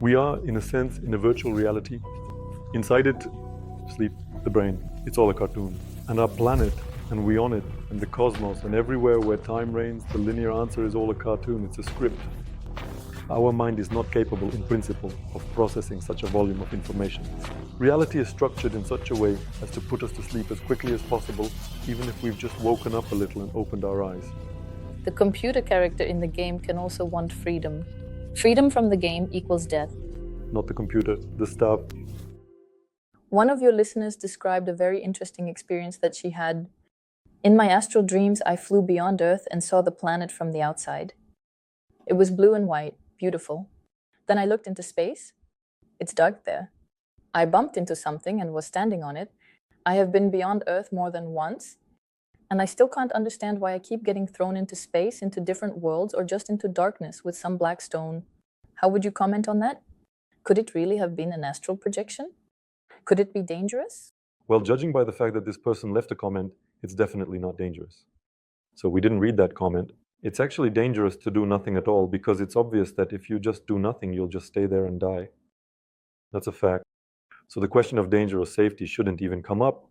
We are, in a sense, in a virtual reality. Inside it, sleep, the brain. It's all a cartoon. And our planet, and we on it, and the cosmos, and everywhere where time reigns, the linear answer is all a cartoon. It's a script. Our mind is not capable, in principle, of processing such a volume of information. Reality is structured in such a way as to put us to sleep as quickly as possible, even if we've just woken up a little and opened our eyes. The computer character in the game can also want freedom. Freedom from the game equals death. Not the computer, the stuff. One of your listeners described a very interesting experience that she had. In my astral dreams, I flew beyond Earth and saw the planet from the outside. It was blue and white, beautiful. Then I looked into space. It's dark there. I bumped into something and was standing on it. I have been beyond Earth more than once, and I still can't understand why I keep getting thrown into space, into different worlds, or just into darkness with some black stone. How would you comment on that? Could it really have been an astral projection? Could it be dangerous? Well, judging by the fact that this person left a comment, it's definitely not dangerous. So we didn't read that comment. It's actually dangerous to do nothing at all because it's obvious that if you just do nothing, you'll just stay there and die. That's a fact. So the question of danger or safety shouldn't even come up.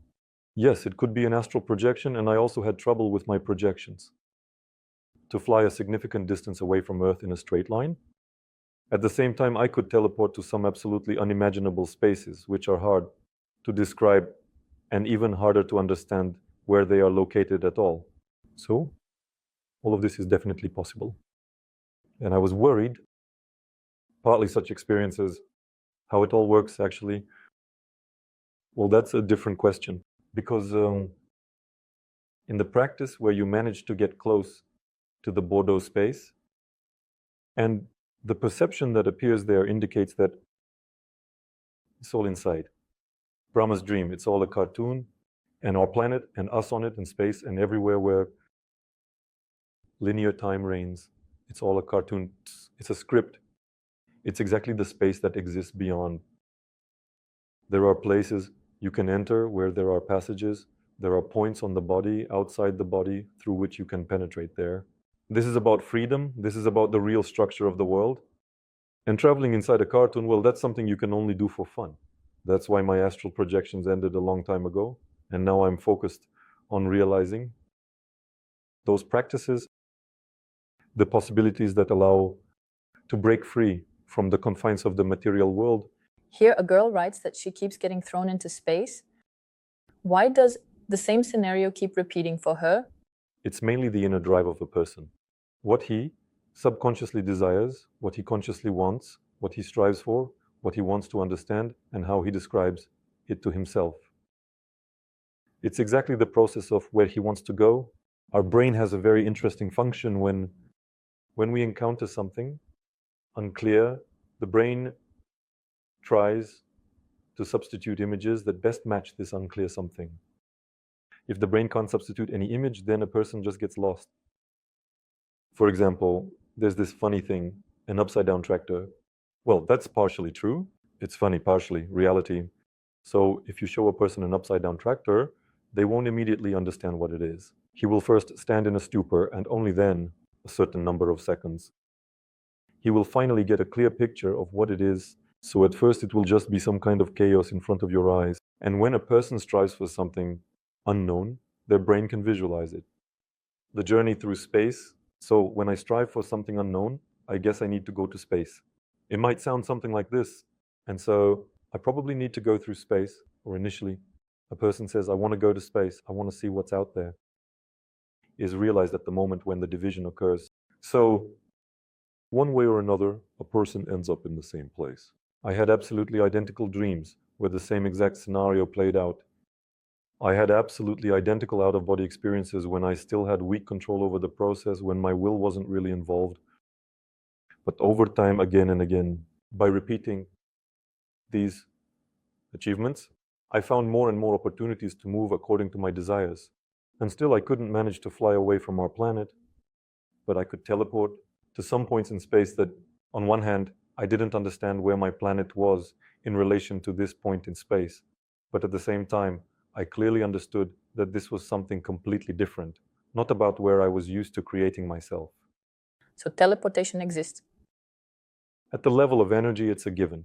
Yes, it could be an astral projection, and I also had trouble with my projections. To fly a significant distance away from Earth in a straight line. At the same time, I could teleport to some absolutely unimaginable spaces, which are hard to describe and even harder to understand where they are located at all. So, all of this is definitely possible. And I was worried, partly such experiences, how it all works actually. Well, that's a different question. Because in the practice where you manage to get close to the Bordeaux space, and the perception that appears there indicates that it's all inside. Brahma's dream, it's all a cartoon, and our planet, and us on it, and space, and everywhere where linear time reigns. It's all a cartoon. It's a script. It's exactly the space that exists beyond. There are places you can enter where there are passages. There are points on the body, outside the body, through which you can penetrate there. This is about freedom. This is about the real structure of the world. And traveling inside a cartoon, well, that's something you can only do for fun. That's why my astral projections ended a long time ago. And now I'm focused on realizing those practices, the possibilities that allow to break free from the confines of the material world. Here, a girl writes that she keeps getting thrown into space. Why does the same scenario keep repeating for her? It's mainly the inner drive of a person. What he subconsciously desires, what he consciously wants, what he strives for, what he wants to understand, and how he describes it to himself. It's exactly the process of where he wants to go. Our brain has a very interesting function when we encounter something unclear, the brain tries to substitute images that best match this unclear something. If the brain can't substitute any image, then a person just gets lost. For example, there's this funny thing, an upside-down tractor. Well, that's partially true. It's funny, partially reality. So if you show a person an upside-down tractor, they won't immediately understand what it is. He will first stand in a stupor, and only then a certain number of seconds. He will finally get a clear picture of what it is. So at first it will just be some kind of chaos in front of your eyes. And when a person strives for something unknown, their brain can visualize it. The journey through space. So when I strive for something unknown, I guess I need to go to space. It might sound something like this. And so I probably need to go through space, or initially a person says, I want to go to space. I want to see what's out there. Is realized at the moment when the division occurs. So one way or another, a person ends up in the same place. I had absolutely identical dreams where the same exact scenario played out. I had absolutely identical out-of-body experiences when I still had weak control over the process, when my will wasn't really involved. But over time, again and again, by repeating these achievements, I found more and more opportunities to move according to my desires. And still I couldn't manage to fly away from our planet, but I could teleport to some points in space that, on one hand, I didn't understand where my planet was in relation to this point in space. But at the same time, I clearly understood that this was something completely different, not about where I was used to creating myself. So teleportation exists. At the level of energy, it's a given.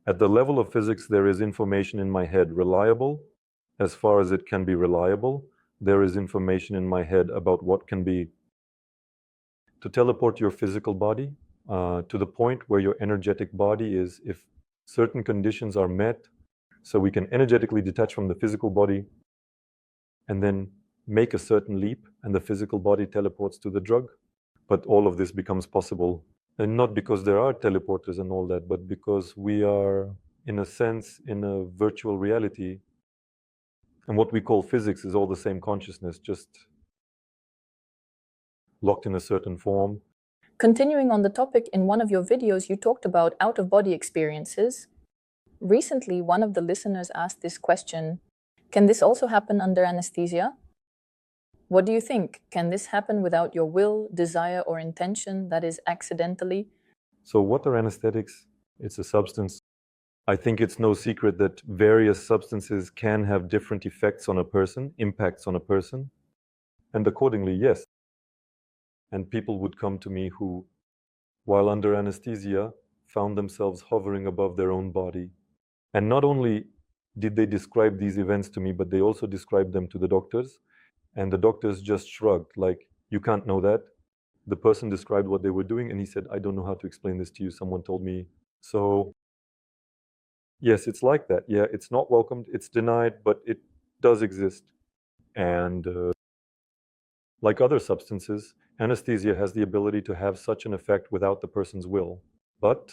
At the level of physics, there is information in my head reliable, as far as it can be reliable. There is information in my head about what can be to teleport your physical body to the point where your energetic body is, if certain conditions are met, so we can energetically detach from the physical body and then make a certain leap, and the physical body teleports to the drug. But all of this becomes possible, and not because there are teleporters and all that, but because we are, in a sense, in a virtual reality. And what we call physics is all the same consciousness, just locked in a certain form. Continuing on the topic, in one of your videos, you talked about out-of-body experiences. Recently, one of the listeners asked this question: can this also happen under anesthesia? What do you think? Can this happen without your will, desire, or intention, that is, accidentally? So what are anesthetics? It's a substance. I think it's no secret that various substances can have different effects on a person, impacts on a person. And accordingly, yes. And people would come to me who, while under anesthesia, found themselves hovering above their own body. And not only did they describe these events to me, but they also described them to the doctors. And the doctors just shrugged, like, you can't know that. The person described what they were doing, and he said, I don't know how to explain this to you. Someone told me. So, yes, it's like that. Yeah, it's not welcomed, it's denied, but it does exist. And like other substances, anesthesia has the ability to have such an effect without the person's will. But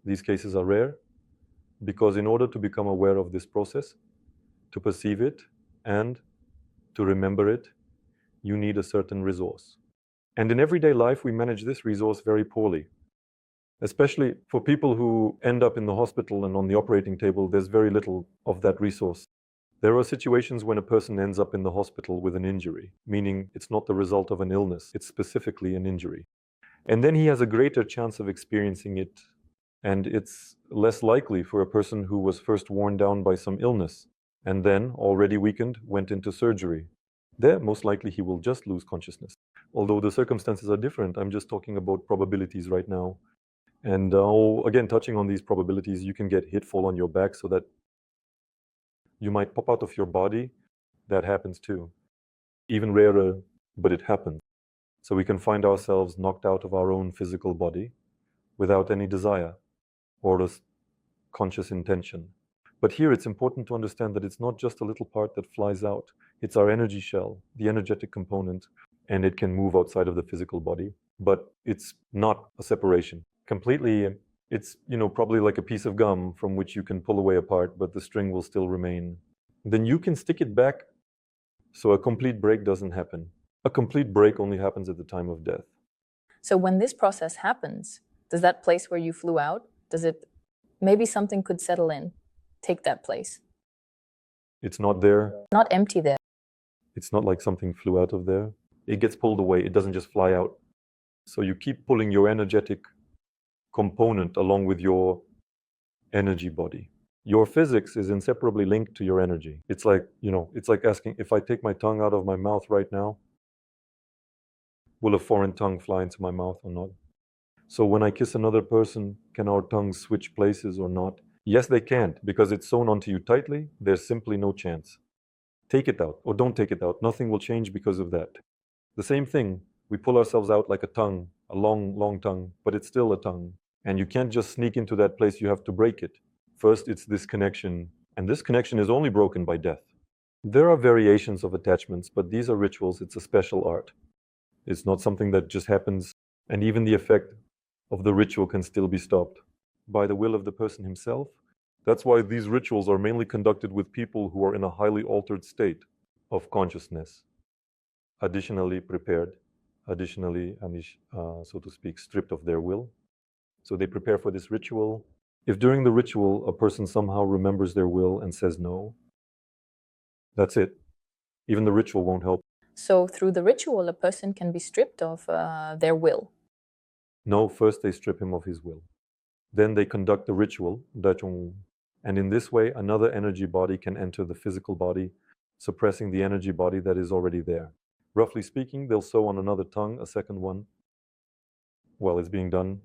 these cases are rare, because in order to become aware of this process, to perceive it, and to remember it, you need a certain resource. And in everyday life, we manage this resource very poorly. Especially for people who end up in the hospital and on the operating table, there's very little of that resource. There are situations when a person ends up in the hospital with an injury, meaning it's not the result of an illness, it's specifically an injury. And then he has a greater chance of experiencing it, and it's less likely for a person who was first worn down by some illness and then, already weakened, went into surgery. There, most likely he will just lose consciousness. Although the circumstances are different, I'm just talking about probabilities right now. And again, touching on these probabilities, you can get hit, fall on your back, so that you might pop out of your body. That happens too. Even rarer, but it happens. So we can find ourselves knocked out of our own physical body without any desire or a conscious intention. But here it's important to understand that it's not just a little part that flies out. It's our energy shell, the energetic component, and it can move outside of the physical body. But it's not a separation. Completely, it's, probably like a piece of gum from which you can pull away a part, but the string will still remain. Then you can stick it back, so a complete break doesn't happen. A complete break only happens at the time of death. So when this process happens, does that place where you flew out, maybe something could settle in, take that place? It's not there. Not empty there. It's not like something flew out of there. It gets pulled away. It doesn't just fly out. So you keep pulling your energetic component along with your energy body. Your physics is inseparably linked to your energy. It's like, it's like asking, if I take my tongue out of my mouth right now, will a foreign tongue fly into my mouth or not? So when I kiss another person, can our tongues switch places or not? Yes, they can't, because it's sewn onto you tightly. There's simply no chance. Take it out or don't take it out. Nothing will change because of that. The same thing, we pull ourselves out like a tongue, a long, long tongue, but it's still a tongue. And you can't just sneak into that place, you have to break it. First, it's this connection, and this connection is only broken by death. There are variations of attachments, but these are rituals. It's a special art. It's not something that just happens, and even the effect of the ritual can still be stopped by the will of the person himself. That's why these rituals are mainly conducted with people who are in a highly altered state of consciousness, additionally prepared, additionally, so to speak, stripped of their will. So they prepare for this ritual. If during the ritual a person somehow remembers their will and says no, that's it. Even the ritual won't help. So through the ritual, a person can be stripped of their will? No, first they strip him of his will. Then they conduct the ritual, and in this way, another energy body can enter the physical body, suppressing the energy body that is already there. Roughly speaking, they'll sew on another tongue, a second one, while it's being done.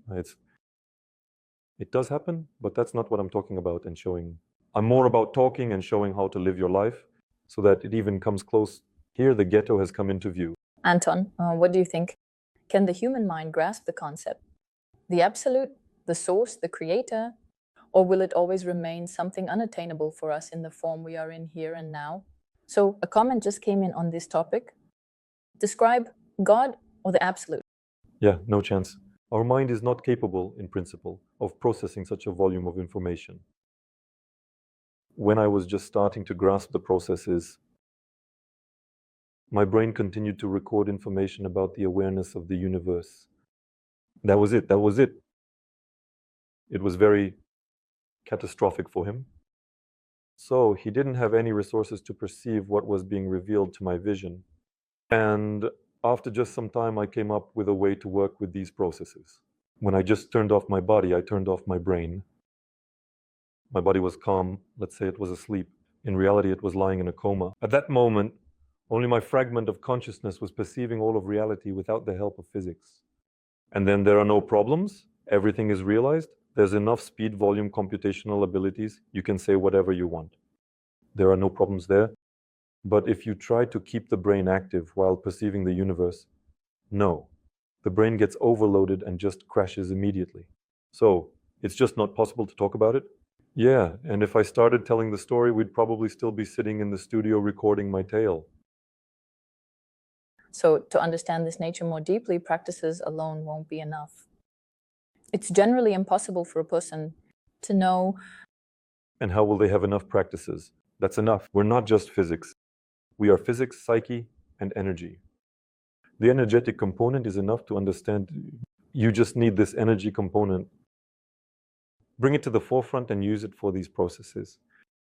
It does happen, but that's not what I'm talking about and showing. I'm more about talking and showing how to live your life so that it even comes close. Here, the ghetto has come into view. Anton, what do you think? Can the human mind grasp the concept? The absolute, the source, the creator? Or will it always remain something unattainable for us in the form we are in here and now? So a comment just came in on this topic. Describe God or the absolute. Yeah, no chance. Our mind is not capable, in principle, of processing such a volume of information. When I was just starting to grasp the processes, my brain continued to record information about the awareness of the universe. That was it. That was it. It was very catastrophic for him. So he didn't have any resources to perceive what was being revealed to my vision. And after just some time, I came up with a way to work with these processes. When I just turned off my body, I turned off my brain. My body was calm. Let's say it was asleep. In reality, it was lying in a coma. At that moment, only my fragment of consciousness was perceiving all of reality without the help of physics. And then there are no problems. Everything is realized. There's enough speed, volume, computational abilities. You can say whatever you want. There are no problems there. But if you try to keep the brain active while perceiving the universe, no. The brain gets overloaded and just crashes immediately. So it's just not possible to talk about it. Yeah, and if I started telling the story, we'd probably still be sitting in the studio recording my tale. So to understand this nature more deeply, practices alone won't be enough. It's generally impossible for a person to know. And how will they have enough practices? That's enough. We're not just physics. We are physics, psyche, and energy. The energetic component is enough to understand. You just need this energy component. Bring it to the forefront and use it for these processes.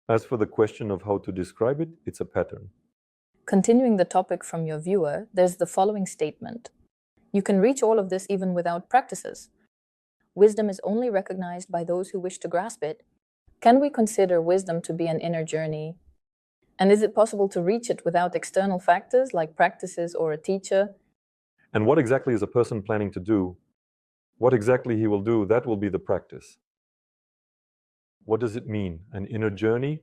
As for the question of how to describe it, it's a pattern. Continuing the topic from your viewer, there's the following statement. You can reach all of this even without practices. Wisdom is only recognized by those who wish to grasp it. Can we consider wisdom to be an inner journey? And is it possible to reach it without external factors like practices or a teacher? And what exactly is a person planning to do? What exactly he will do, that will be the practice. What does it mean? An inner journey?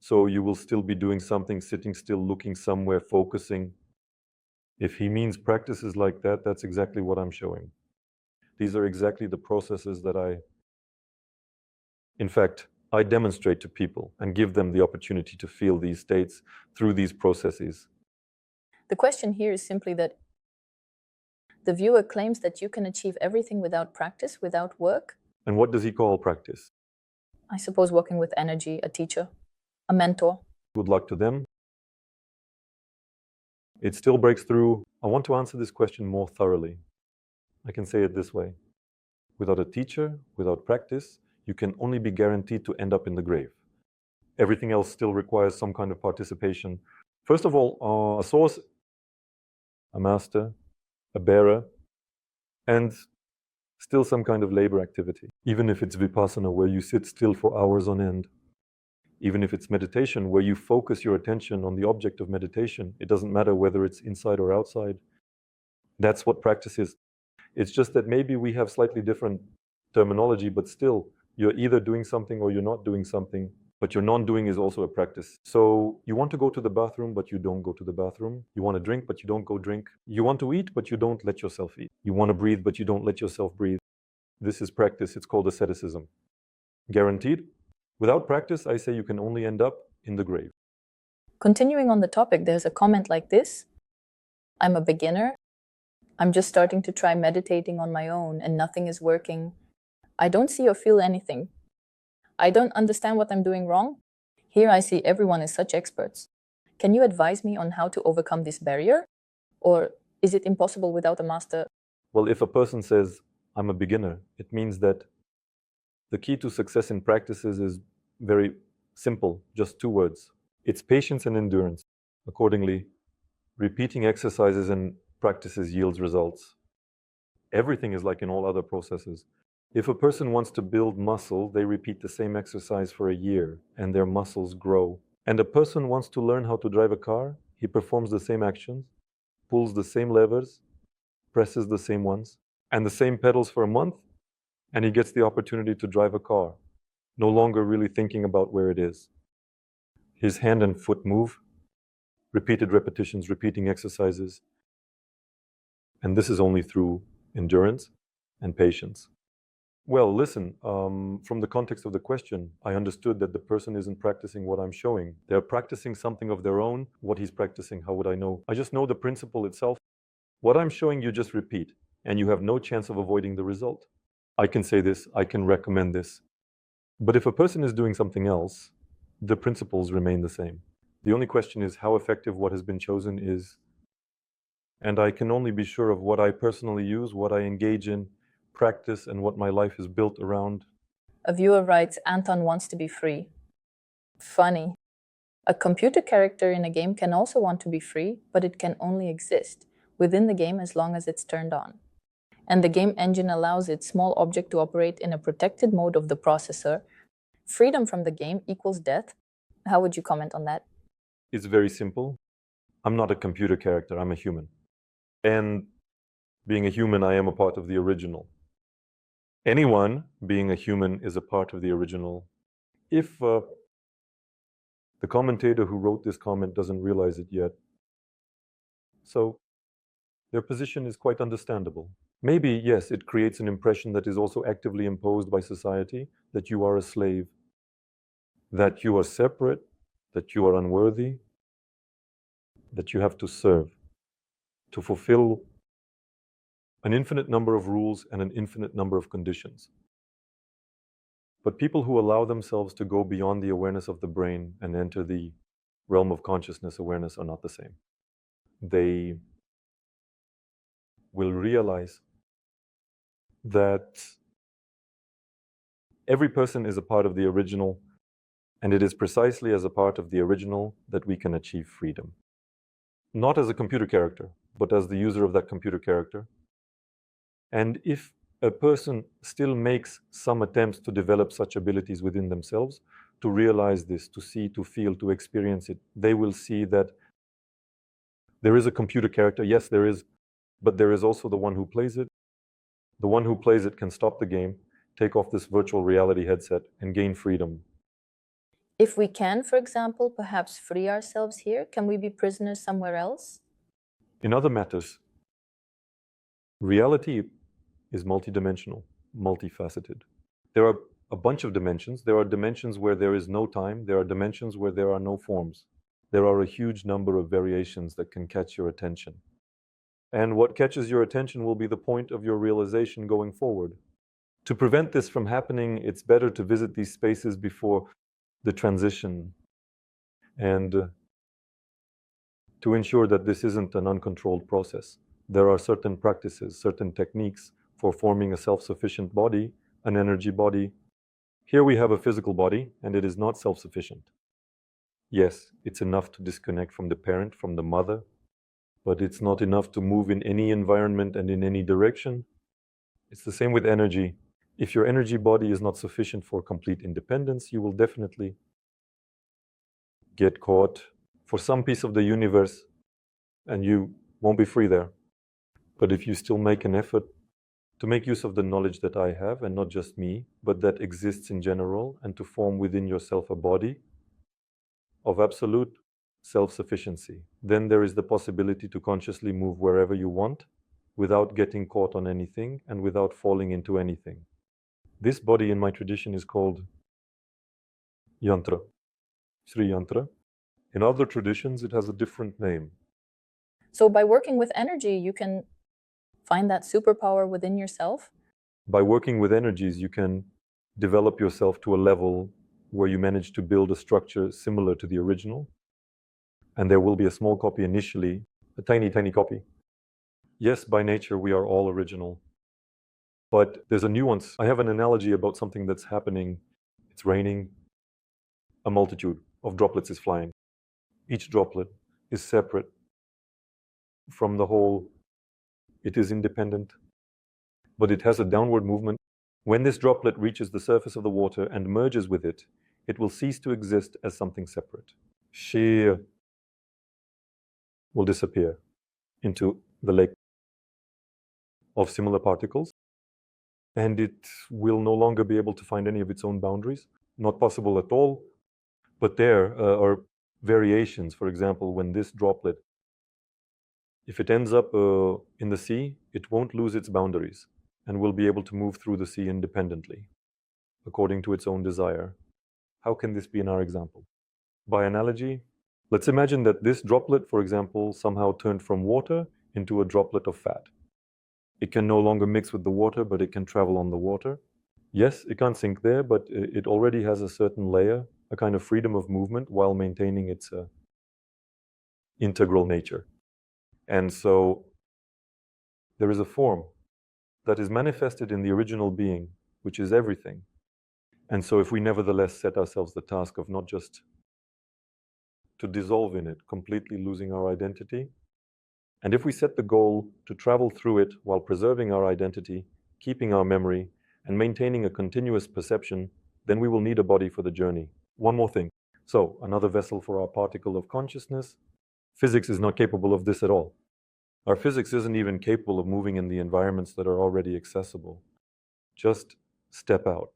So you will still be doing something, sitting still, looking somewhere, focusing. If he means practices like that, that's exactly what I'm showing. These are exactly the processes that I demonstrate to people and give them the opportunity to feel these states through these processes. The question here is simply that the viewer claims that you can achieve everything without practice, without work. And what does he call practice? I suppose working with energy, a teacher, a mentor. Good luck to them. It still breaks through. I want to answer this question more thoroughly. I can say it this way. Without a teacher, without practice, you can only be guaranteed to end up in the grave. Everything else still requires some kind of participation. First of all, a source, a master, a bearer, and still some kind of labor activity. Even if it's vipassana, where you sit still for hours on end. Even if it's meditation, where you focus your attention on the object of meditation, it doesn't matter whether it's inside or outside. That's what practice is. It's just that maybe we have slightly different terminology, but still, you're either doing something or you're not doing something, but your non-doing is also a practice. So you want to go to the bathroom, but you don't go to the bathroom. You want to drink, but you don't go drink. You want to eat, but you don't let yourself eat. You want to breathe, but you don't let yourself breathe. This is practice. It's called asceticism. Guaranteed. Without practice, I say you can only end up in the grave. Continuing on the topic, there's a comment like this. I'm a beginner. I'm just starting to try meditating on my own and nothing is working. I don't see or feel anything. I don't understand what I'm doing wrong. Here I see everyone is such experts. Can you advise me on how to overcome this barrier? Or is it impossible without a master? Well, if a person says, I'm a beginner, it means that the key to success in practices is very simple, just 2 words. It's patience and endurance. Accordingly, repeating exercises and practices yields results. Everything is like in all other processes. If a person wants to build muscle, they repeat the same exercise for a year and their muscles grow. And a person wants to learn how to drive a car, he performs the same actions, pulls the same levers, presses the same ones, and the same pedals for a month, and he gets the opportunity to drive a car, no longer really thinking about where it is. His hand and foot move, repeated repetitions, repeating exercises. And this is only through endurance and patience. Well, listen, from the context of the question, I understood that the person isn't practicing what I'm showing. They're practicing something of their own. What he's practicing, how would I know? I just know the principle itself. What I'm showing you, just repeat, and you have no chance of avoiding the result. I can say this, I can recommend this. But if a person is doing something else, the principles remain the same. The only question is how effective what has been chosen is. And I can only be sure of what I personally use, what I engage in, practice, and what my life is built around. A viewer writes, Anton wants to be free. Funny. A computer character in a game can also want to be free, but it can only exist within the game as long as it's turned on. And the game engine allows its small object to operate in a protected mode of the processor. Freedom from the game equals death. How would you comment on that? It's very simple. I'm not a computer character, I'm a human. And being a human, I am a part of the original. Anyone being a human is a part of the original. If the commentator who wrote this comment doesn't realize it yet, so their position is quite understandable. Maybe, yes, it creates an impression that is also actively imposed by society, that you are a slave, that you are separate, that you are unworthy, that you have to serve, to fulfill an infinite number of rules and an infinite number of conditions. But people who allow themselves to go beyond the awareness of the brain and enter the realm of consciousness awareness are not the same. They will realize that every person is a part of the original, and it is precisely as a part of the original that we can achieve freedom. Not as a computer character, but as the user of that computer character. And if a person still makes some attempts to develop such abilities within themselves, to realize this, to see, to feel, to experience it, they will see that there is a computer character. Yes, there is, but there is also the one who plays it. The one who plays it can stop the game, take off this virtual reality headset, and gain freedom. If we can, for example, perhaps free ourselves here, can we be prisoners somewhere else? In other matters, reality is multidimensional, multifaceted. There are a bunch of dimensions. There are dimensions where there is no time. There are dimensions where there are no forms. There are a huge number of variations that can catch your attention. And what catches your attention will be the point of your realization going forward. To prevent this from happening, it's better to visit these spaces before the transition and to ensure that this isn't an uncontrolled process. There are certain practices, certain techniques for forming a self-sufficient body, an energy body. Here we have a physical body, and it is not self-sufficient. Yes, it's enough to disconnect from the parent, from the mother, but it's not enough to move in any environment and in any direction. It's the same with energy. If your energy body is not sufficient for complete independence, you will definitely get caught for some piece of the universe and you won't be free there. But if you still make an effort to make use of the knowledge that I have, and not just me, but that exists in general, and to form within yourself a body of absolute self-sufficiency, then there is the possibility to consciously move wherever you want without getting caught on anything and without falling into anything. This body in my tradition is called yantra, Sri Yantra. In other traditions, it has a different name. So by working with energy, you can find that superpower within yourself? By working with energies, you can develop yourself to a level where you manage to build a structure similar to the original. And there will be a small copy initially, a tiny, tiny copy. Yes, by nature, we are all original. But there's a nuance. I have an analogy about something that's happening. It's raining. A multitude of droplets is flying. Each droplet is separate from the whole. It is independent, but it has a downward movement. When this droplet reaches the surface of the water and merges with it, it will cease to exist as something separate. Sheer will disappear into the lake of similar particles. and it will no longer be able to find any of its own boundaries. Not possible at all, but there are variations. For example, when this droplet, if it ends up in the sea, it won't lose its boundaries and will be able to move through the sea independently, according to its own desire. How can this be in our example? By analogy, let's imagine that this droplet, for example, somehow turned from water into a droplet of fat. It can no longer mix with the water, but it can travel on the water. Yes, it can't sink there, but it already has a certain layer, a kind of freedom of movement while maintaining its integral nature. And so there is a form that is manifested in the original being, which is everything. And so if we nevertheless set ourselves the task of not just to dissolve in it, completely losing our identity, and if we set the goal to travel through it while preserving our identity, keeping our memory, and maintaining a continuous perception, then we will need a body for the journey. One more thing. So, another vessel for our particle of consciousness. Physics is not capable of this at all. Our physics isn't even capable of moving in the environments that are already accessible. Just step out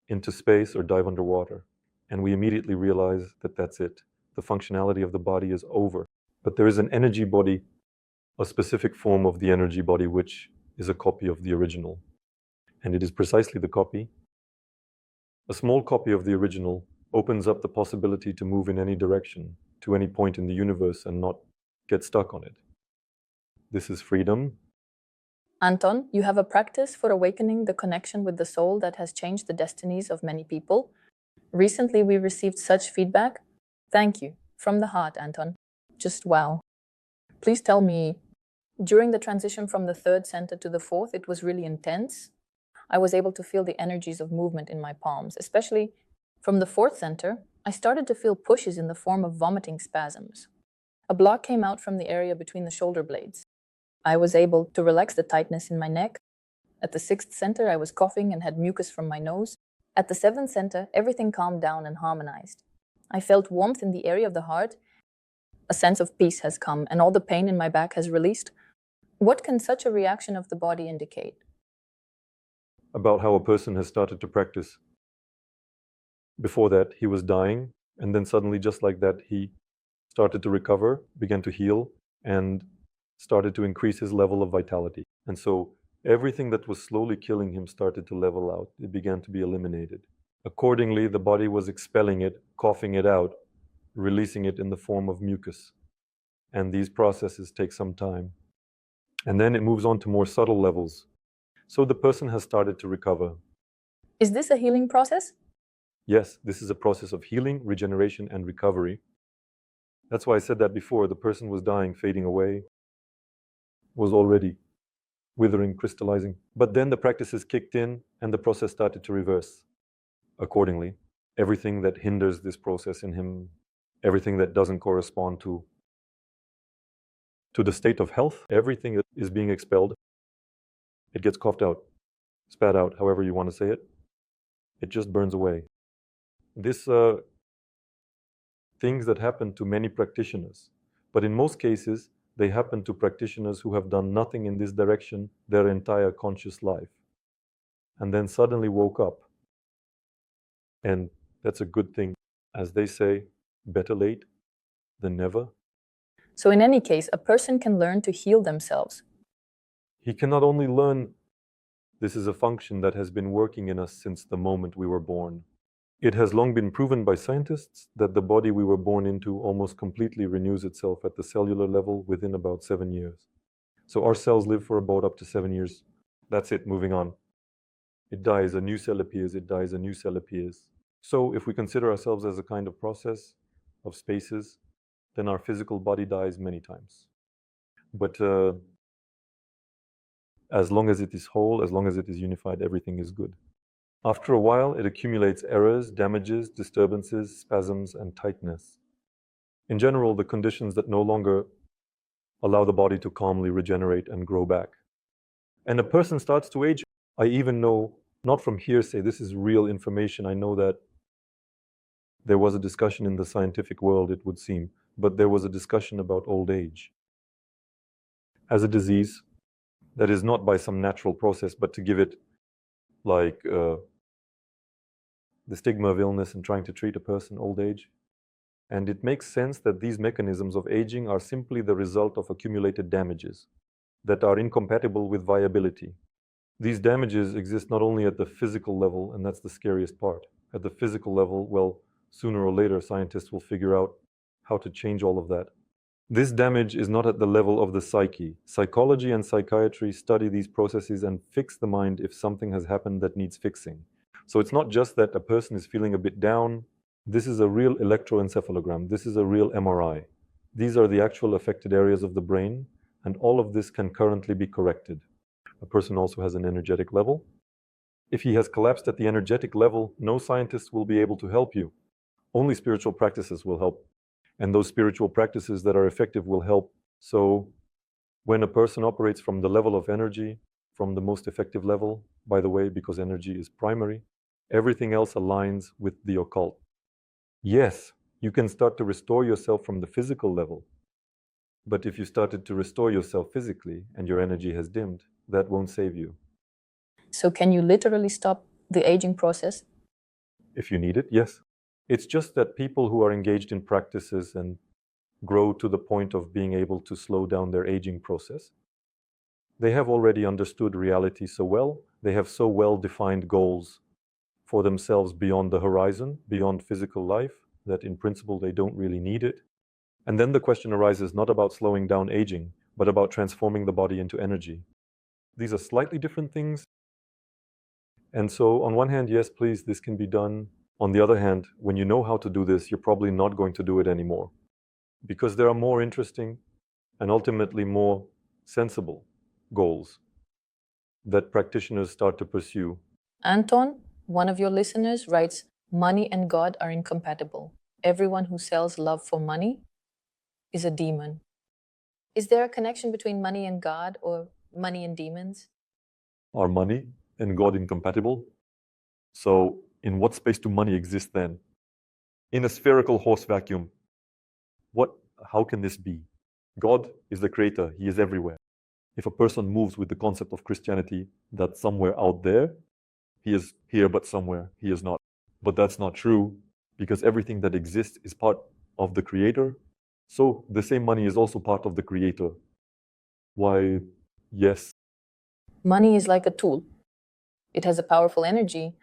into space or dive underwater, and we immediately realize that that's it. The functionality of the body is over. But there is an energy body, a specific form of the energy body, which is a copy of the original. And it is precisely the copy. A small copy of the original opens up the possibility to move in any direction, to any point in the universe, and not get stuck on it. This is freedom. Anton, you have a practice for awakening the connection with the soul that has changed the destinies of many people. Recently, we received such feedback. Thank you. From the heart, Anton. Just wow. Please tell me, during the transition from the third center to the fourth, it was really intense. I was able to feel the energies of movement in my palms, especially from the fourth center. I started to feel pushes in the form of vomiting spasms. A block came out from the area between the shoulder blades. I was able to relax the tightness in my neck. At the sixth center, I was coughing and had mucus from my nose. At the seventh center, everything calmed down and harmonized. I felt warmth in the area of the heart. A sense of peace has come, and all the pain in my back has released. What can such a reaction of the body indicate? About how a person has started to practice. Before that, he was dying, and then suddenly, just like that, he started to recover, began to heal, and started to increase his level of vitality. And so everything that was slowly killing him started to level out. It began to be eliminated. Accordingly, the body was expelling it, coughing it out, releasing it in the form of mucus. And these processes take some time. And then it moves on to more subtle levels. So the person has started to recover. Is this a healing process? Yes, this is a process of healing, regeneration, and recovery. That's why I said that before. The person was dying, fading away, was already withering, crystallizing. But then the practices kicked in and the process started to reverse. Accordingly, everything that hinders this process in him, everything that doesn't correspond to the state of health, everything that is being expelled. It gets coughed out, spat out, however you want to say it. It just burns away. This things that happen to many practitioners, but in most cases, they happen to practitioners who have done nothing in this direction their entire conscious life, and then suddenly woke up. And that's a good thing. As they say, better late than never. So in any case, a person can learn to heal themselves. He can not only learn, this is a function that has been working in us since the moment we were born. It has long been proven by scientists that the body we were born into almost completely renews itself at the cellular level within about 7 years. So our cells live for about up to 7 years. That's it, moving on. It dies, a new cell appears, it dies, a new cell appears. So if we consider ourselves as a kind of process of spaces, then our physical body dies many times. But as long as it is whole, as long as it is unified, everything is good. After a while, it accumulates errors, damages, disturbances, spasms, and tightness. In general, the conditions that no longer allow the body to calmly regenerate and grow back. And a person starts to age. I even know, not from hearsay, this is real information. I know that there was a discussion in the scientific world, it would seem, but there was a discussion about old age as a disease that is not by some natural process, but to give it like the stigma of illness and trying to treat a person old age. And it makes sense that these mechanisms of aging are simply the result of accumulated damages that are incompatible with viability. These damages exist not only at the physical level, and that's the scariest part. At the physical level, well, sooner or later, scientists will figure out how to change all of that. This damage is not at the level of the psyche. Psychology and psychiatry study these processes and fix the mind if something has happened that needs fixing. So it's not just that a person is feeling a bit down. This is a real electroencephalogram. This is a real MRI. These are the actual affected areas of the brain, and all of this can currently be corrected. A person also has an energetic level. If he has collapsed at the energetic level, no scientist will be able to help you. Only spiritual practices will help. And those spiritual practices that are effective will help. So when a person operates from the level of energy, from the most effective level, by the way, because energy is primary, everything else aligns with the occult. Yes, you can start to restore yourself from the physical level. But if you started to restore yourself physically and your energy has dimmed, that won't save you. So can you literally stop the aging process? If you need it, yes. It's just that people who are engaged in practices and grow to the point of being able to slow down their aging process, they have already understood reality so well, they have so well-defined goals for themselves beyond the horizon, beyond physical life, that in principle they don't really need it. And then the question arises not about slowing down aging, but about transforming the body into energy. These are slightly different things. And so on one hand, yes, please, this can be done. On the other hand, when you know how to do this, you're probably not going to do it anymore, because there are more interesting and ultimately more sensible goals that practitioners start to pursue. Anton, one of your listeners, writes, money and God are incompatible. Everyone who sells love for money is a demon. Is there a connection between money and God, or money and demons? Are money and God incompatible? So in what space do money exist then? In a spherical horse vacuum, how can this be? God is the creator, he is everywhere. If a person moves with the concept of Christianity that somewhere out there, he is here but somewhere he is not. But that's not true, because everything that exists is part of the creator. So the same money is also part of the creator. Why, yes. Money is like a tool. It has a powerful energy.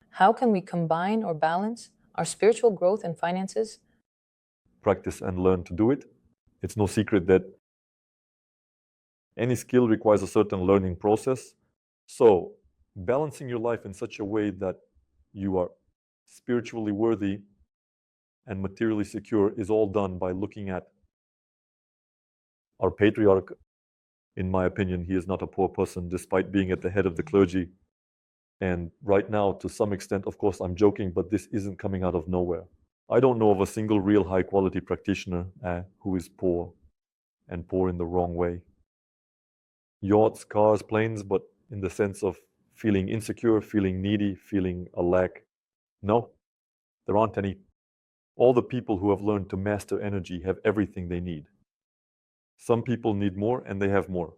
How can we combine or balance our spiritual growth and finances? Practice and learn to do it. It's no secret that any skill requires a certain learning process. So balancing your life in such a way that you are spiritually worthy and materially secure is all done by looking at our patriarch. In my opinion, he is not a poor person, despite being at the head of the clergy. And right now, to some extent, of course, I'm joking, but this isn't coming out of nowhere. I don't know of a single real high-quality practitioner who is poor, and poor in the wrong way. Yachts, cars, planes, but in the sense of feeling insecure, feeling needy, feeling a lack. No, there aren't any. All the people who have learned to master energy have everything they need. Some people need more and they have more.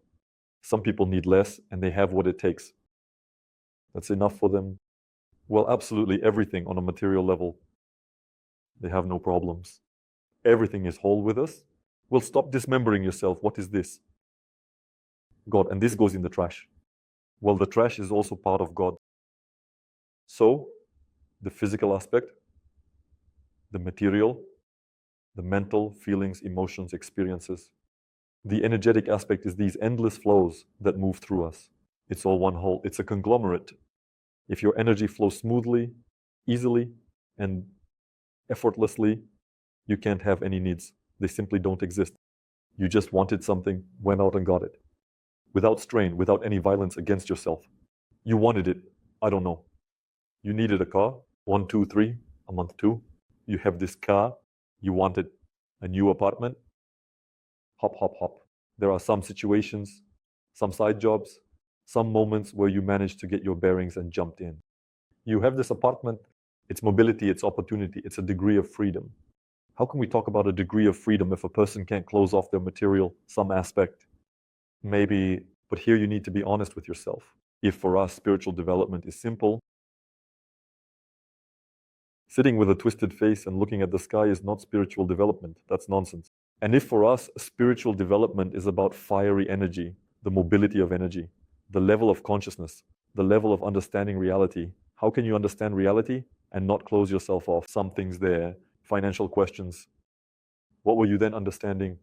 Some people need less and they have what it takes. That's enough for them. Well, absolutely everything on a material level. They have no problems. Everything is whole with us. Well, stop dismembering yourself. What is this? God, and this goes in the trash. Well, the trash is also part of God. So, the physical aspect, the material, the mental, feelings, emotions, experiences. The energetic aspect is these endless flows that move through us. It's all one whole. It's a conglomerate. If your energy flows smoothly, easily, and effortlessly, you can't have any needs. They simply don't exist. You just wanted something, went out and got it. Without strain, without any violence against yourself. You wanted it. I don't know. You needed a car. 1, 2, 3, a month 2. You have this car. You wanted a new apartment. Hop, hop, hop. There are some situations, some side jobs, some moments where you managed to get your bearings and jumped in. You have this apartment. It's mobility, it's opportunity, it's a degree of freedom. How can we talk about a degree of freedom if a person can't close off their material, some aspect? Maybe, but here you need to be honest with yourself. If for us spiritual development is simple, sitting with a twisted face and looking at the sky is not spiritual development. That's nonsense. And if for us spiritual development is about fiery energy, the mobility of energy, the level of consciousness, the level of understanding reality, how can you understand reality and not close yourself off? Some things there, financial questions. What were you then understanding?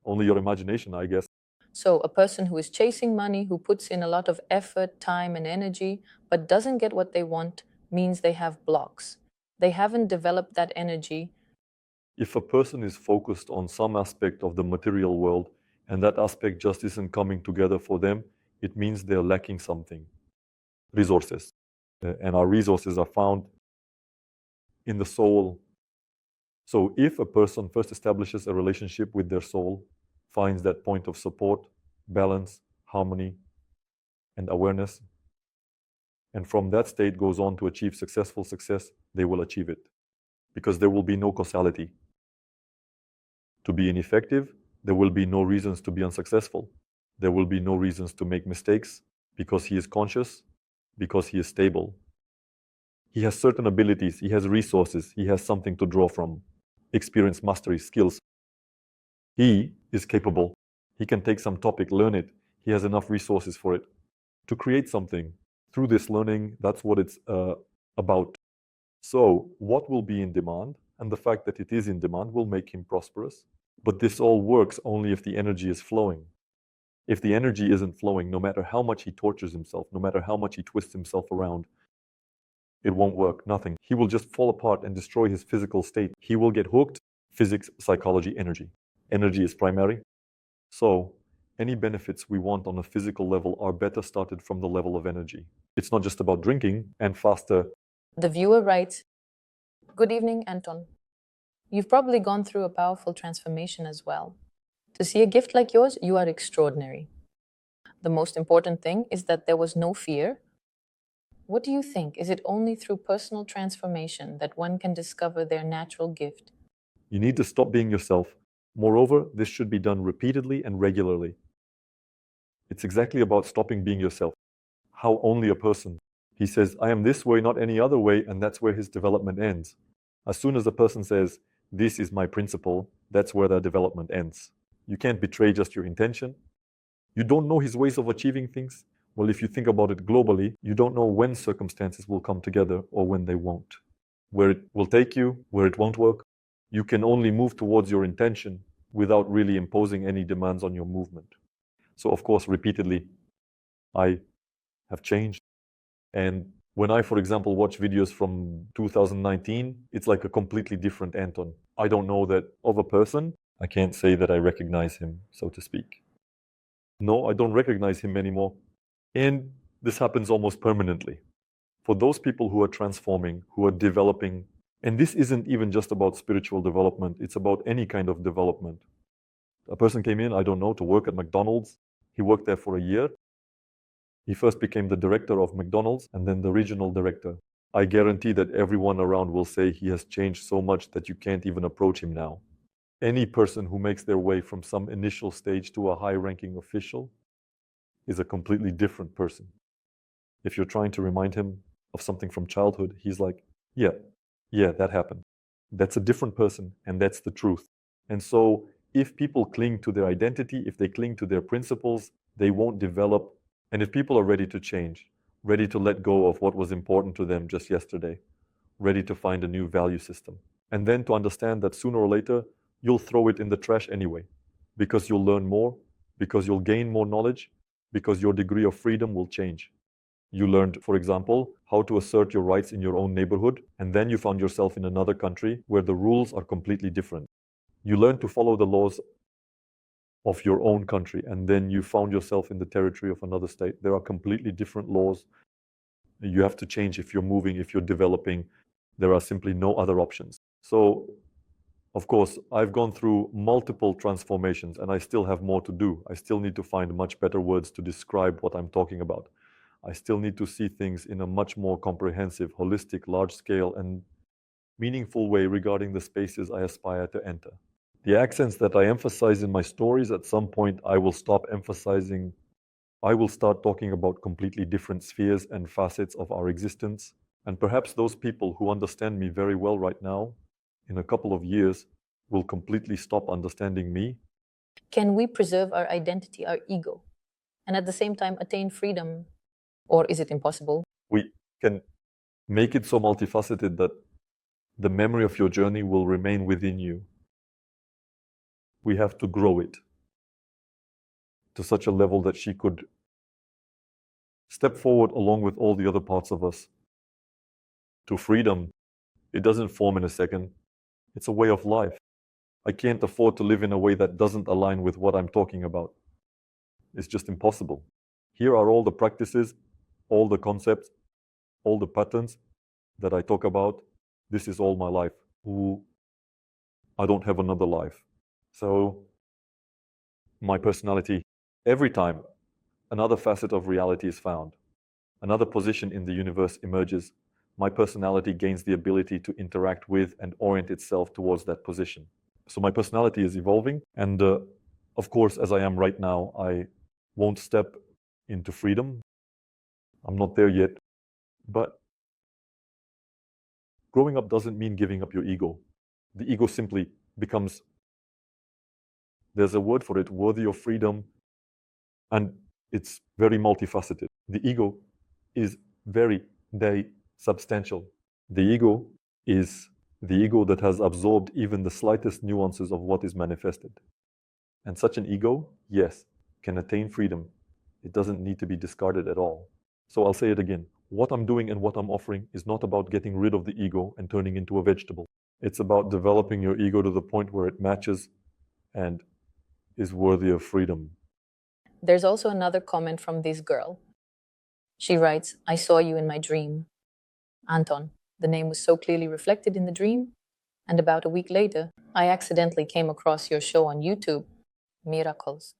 Only your imagination, I guess. So a person who is chasing money, who puts in a lot of effort, time, and energy, but doesn't get what they want, means they have blocks. They haven't developed that energy. If a person is focused on some aspect of the material world and that aspect just isn't coming together for them, it means they're lacking something. Resources. And our resources are found in the soul. So if a person first establishes a relationship with their soul, finds that point of support, balance, harmony, and awareness, and from that state goes on to achieve successful success, they will achieve it. Because there will be no causality. To be ineffective, there will be no reasons to be unsuccessful. There will be no reasons to make mistakes because he is conscious, because he is stable. He has certain abilities, he has resources, he has something to draw from, experience, mastery, skills. He is capable. He can take some topic, learn it. He has enough resources for it. To create something through this learning, that's what it's about. So what will be in demand, and the fact that it is in demand will make him prosperous. But this all works only if the energy is flowing. If the energy isn't flowing, no matter how much he tortures himself, no matter how much he twists himself around, it won't work, nothing. He will just fall apart and destroy his physical state. He will get hooked. Physics, psychology, energy. Energy is primary. So any benefits we want on a physical level are better started from the level of energy. It's not just about drinking and faster. The viewer writes, "Good evening, Anton. You've probably gone through a powerful transformation as well. To see a gift like yours, you are extraordinary. The most important thing is that there was no fear. What do you think? Is it only through personal transformation that one can discover their natural gift?" You need to stop being yourself. Moreover, this should be done repeatedly and regularly. It's exactly about stopping being yourself. How only a person. He says, I am this way, not any other way, and that's where his development ends. As soon as a person says, this is my principle, that's where their development ends. You can't betray just your intention. You don't know his ways of achieving things. Well, if you think about it globally, you don't know when circumstances will come together or when they won't. Where it will take you, where it won't work. You can only move towards your intention without really imposing any demands on your movement. So, of course, repeatedly, I have changed. And when I, for example, watch videos from 2019, it's like a completely different Anton. I don't know that of a person. I can't say that I recognize him, so to speak. No, I don't recognize him anymore. And this happens almost permanently. For those people who are transforming, who are developing, and this isn't even just about spiritual development, it's about any kind of development. A person came in, I don't know, to work at McDonald's. He worked there for a year. He first became the director of McDonald's and then the regional director. I guarantee that everyone around will say he has changed so much that you can't even approach him now. Any person who makes their way from some initial stage to a high-ranking official is a completely different person. If you're trying to remind him of something from childhood, he's like, yeah, that happened. That's a different person, and that's the truth. And so if people cling to their identity, if they cling to their principles, they won't develop. And if people are ready to change, ready to let go of what was important to them just yesterday, ready to find a new value system, and then to understand that sooner or later, you'll throw it in the trash anyway, because you'll learn more, because you'll gain more knowledge, because your degree of freedom will change. You learned, for example, how to assert your rights in your own neighborhood, and then you found yourself in another country where the rules are completely different. You learned to follow the laws of your own country, and then you found yourself in the territory of another state. There are completely different laws. You have to change if you're moving, if you're developing. There are simply no other options. So, of course, I've gone through multiple transformations, and I still have more to do. I still need to find much better words to describe what I'm talking about. I still need to see things in a much more comprehensive, holistic, large-scale, and meaningful way regarding the spaces I aspire to enter. The accents that I emphasize in my stories, at some point I will stop emphasizing I will start talking about completely different spheres and facets of our existence. And perhaps those people who understand me very well right now, in a couple of years, will completely stop understanding me. Can we preserve our identity, our ego, and at the same time attain freedom? Or is it impossible? We can make it so multifaceted that the memory of your journey will remain within you. We have to grow it to such a level that she could step forward along with all the other parts of us to freedom. It doesn't form in a second. It's a way of life. I can't afford to live in a way that doesn't align with what I'm talking about. It's just impossible. Here are all the practices, all the concepts, all the patterns that I talk about. This is all my life. Ooh, I don't have another life. So my personality, every time another facet of reality is found, another position in the universe emerges, my personality gains the ability to interact with and orient itself towards that position. So my personality is evolving, and of course, as I am right now, I won't step into freedom. I'm not there yet, but growing up doesn't mean giving up your ego. The ego simply becomes, there's a word for it, worthy of freedom, and it's very multifaceted. The ego is very substantial. The ego is the ego that has absorbed even the slightest nuances of what is manifested. And such an ego, yes, can attain freedom. It doesn't need to be discarded at all. So I'll say it again. What I'm doing and what I'm offering is not about getting rid of the ego and turning into a vegetable. It's about developing your ego to the point where it matches and is worthy of freedom. There's also another comment from this girl. She writes, I saw you in my dream. Anton, the name was so clearly reflected in the dream. And about a week later, I accidentally came across your show on YouTube, Miracles.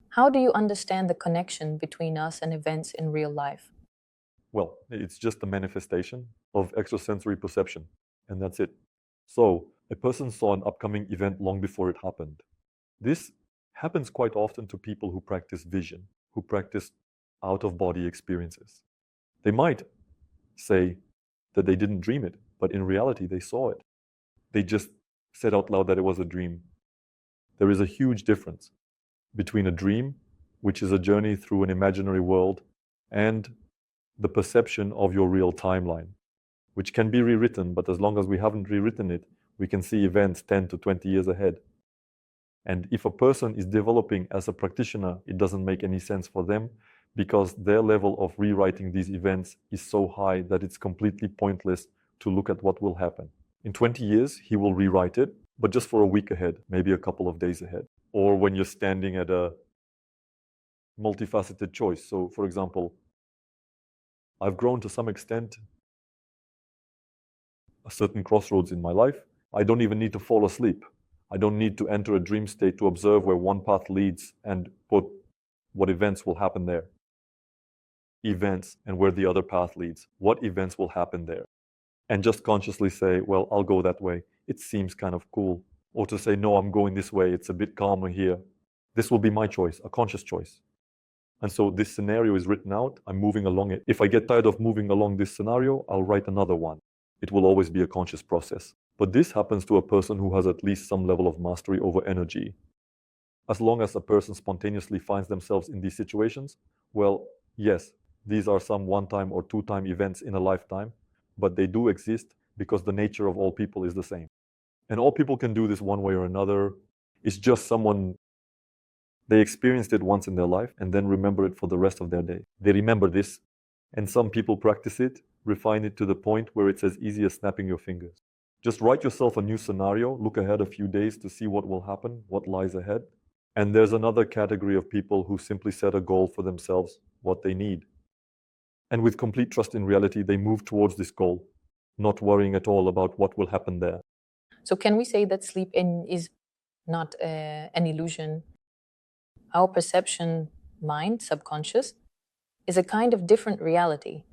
How do you understand the connection between us and events in real life? Well, it's just a manifestation of extrasensory perception, and that's it. So, a person saw an upcoming event long before it happened. This happens quite often to people who practice vision, who practice out-of-body experiences. They might say that they didn't dream it, but in reality they saw it. They just said out loud that it was a dream. There is a huge difference between a dream, which is a journey through an imaginary world, and the perception of your real timeline, which can be rewritten, but as long as we haven't rewritten it, we can see events 10 to 20 years ahead. And if a person is developing as a practitioner, it doesn't make any sense for them because their level of rewriting these events is so high that it's completely pointless to look at what will happen. In 20 years, he will rewrite it, but just for a week ahead, maybe a couple of days ahead. Or when you're standing at a multifaceted choice. So, for example, I've grown to some extent a certain crossroads in my life. I don't even need to fall asleep. I don't need to enter a dream state to observe where one path leads and put what events will happen there. Events and where the other path leads. What events will happen there? And just consciously say, well, I'll go that way. It seems kind of cool. Or to say, no, I'm going this way. It's a bit calmer here. This will be my choice, a conscious choice. And so this scenario is written out. I'm moving along it. If I get tired of moving along this scenario, I'll write another one. It will always be a conscious process. But this happens to a person who has at least some level of mastery over energy. As long as a person spontaneously finds themselves in these situations, well, yes, these are some one-time or two-time events in a lifetime, but they do exist because the nature of all people is the same. And all people can do this one way or another. It's just they experienced it once in their life and then remember it for the rest of their day. They remember this, and some people practice it, refine it to the point where it's as easy as snapping your fingers. Just write yourself a new scenario, look ahead a few days to see what will happen, what lies ahead. And there's another category of people who simply set a goal for themselves, what they need. And with complete trust in reality, they move towards this goal, not worrying at all about what will happen there. So can we say that sleep is not an illusion? Our perception mind, subconscious, is a kind of different reality.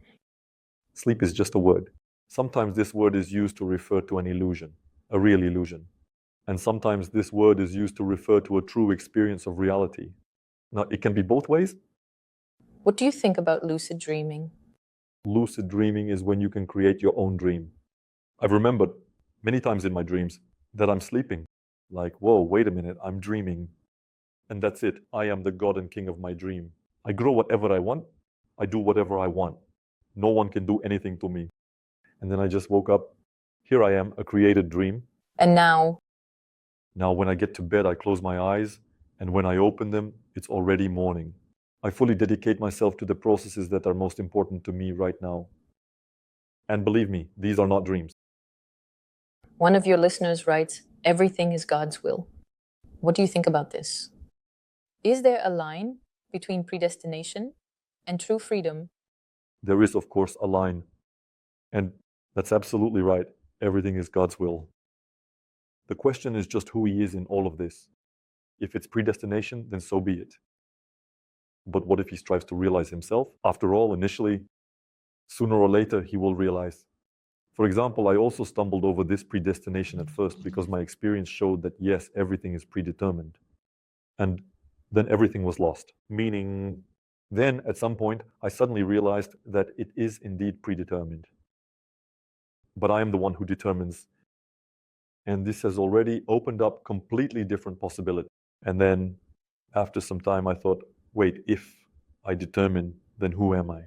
Sleep is just a word. Sometimes this word is used to refer to an illusion, a real illusion. And sometimes this word is used to refer to a true experience of reality. Now, it can be both ways, What do you think about lucid dreaming? Lucid dreaming is when you can create your own dream. I've remembered many times in my dreams that I'm sleeping. Like, whoa, wait a minute, I'm dreaming. And that's it. I am the god and king of my dream. I grow whatever I want. I do whatever I want. No one can do anything to me. And then I just woke up. Here I am, a created dream. And now, When I get to bed, I close my eyes. And when I open them, it's already morning. I fully dedicate myself to the processes that are most important to me right now. And believe me, these are not dreams. one of your listeners writes, everything is God's will. What do you think about this? Is there a line between predestination and true freedom? There is, of course, a line. And that's absolutely right. Everything is God's will. The question is just who He is in all of this. If it's predestination, then so be it. But what if he strives to realize himself? After all, initially, sooner or later, he will realize. For example, I also stumbled over this predestination at first because my experience showed that yes, everything is predetermined. And then everything was lost. Meaning, then at some point, I suddenly realized that it is indeed predetermined. But I am the one who determines. And this has already opened up completely different possibilities. And then after some time, I thought, wait, if I determine, then who am I?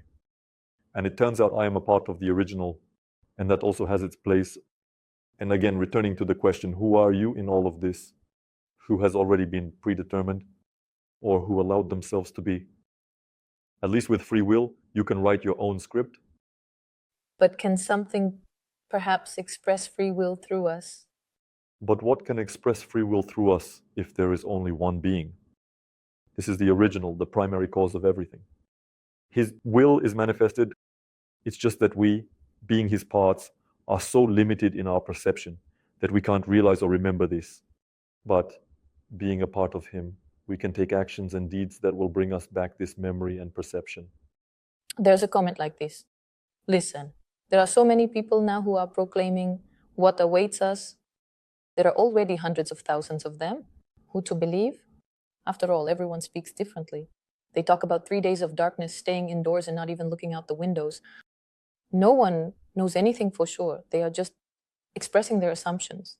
And it turns out I am a part of the original, and that also has its place. And again, returning to the question, who are you in all of this? Who has already been predetermined, or who allowed themselves to be? At least with free will, you can write your own script. But can something perhaps express free will through us? But what can express free will through us if there is only one being? This is the original, the primary cause of everything. His will is manifested. It's just that we, being his parts, are so limited in our perception that we can't realize or remember this. But being a part of him, we can take actions and deeds that will bring us back this memory and perception. There's a comment like this. Listen, there are so many people now who are proclaiming what awaits us. There are already hundreds of thousands of them. Who to believe? After all, everyone speaks differently. They talk about 3 days of darkness, staying indoors and not even looking out the windows. No one knows anything for sure. They are just expressing their assumptions.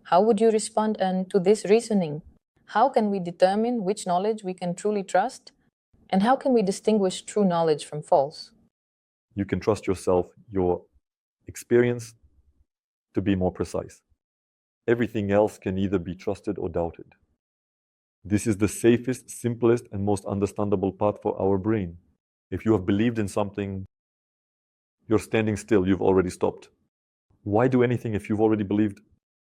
How would you respond to this reasoning? How can we determine which knowledge we can truly trust? And how can we distinguish true knowledge from false? You can trust yourself, your experience, to be more precise. Everything else can either be trusted or doubted. This is the safest, simplest, and most understandable path for our brain. If you have believed in something, you're standing still, you've already stopped. Why do anything if you've already believed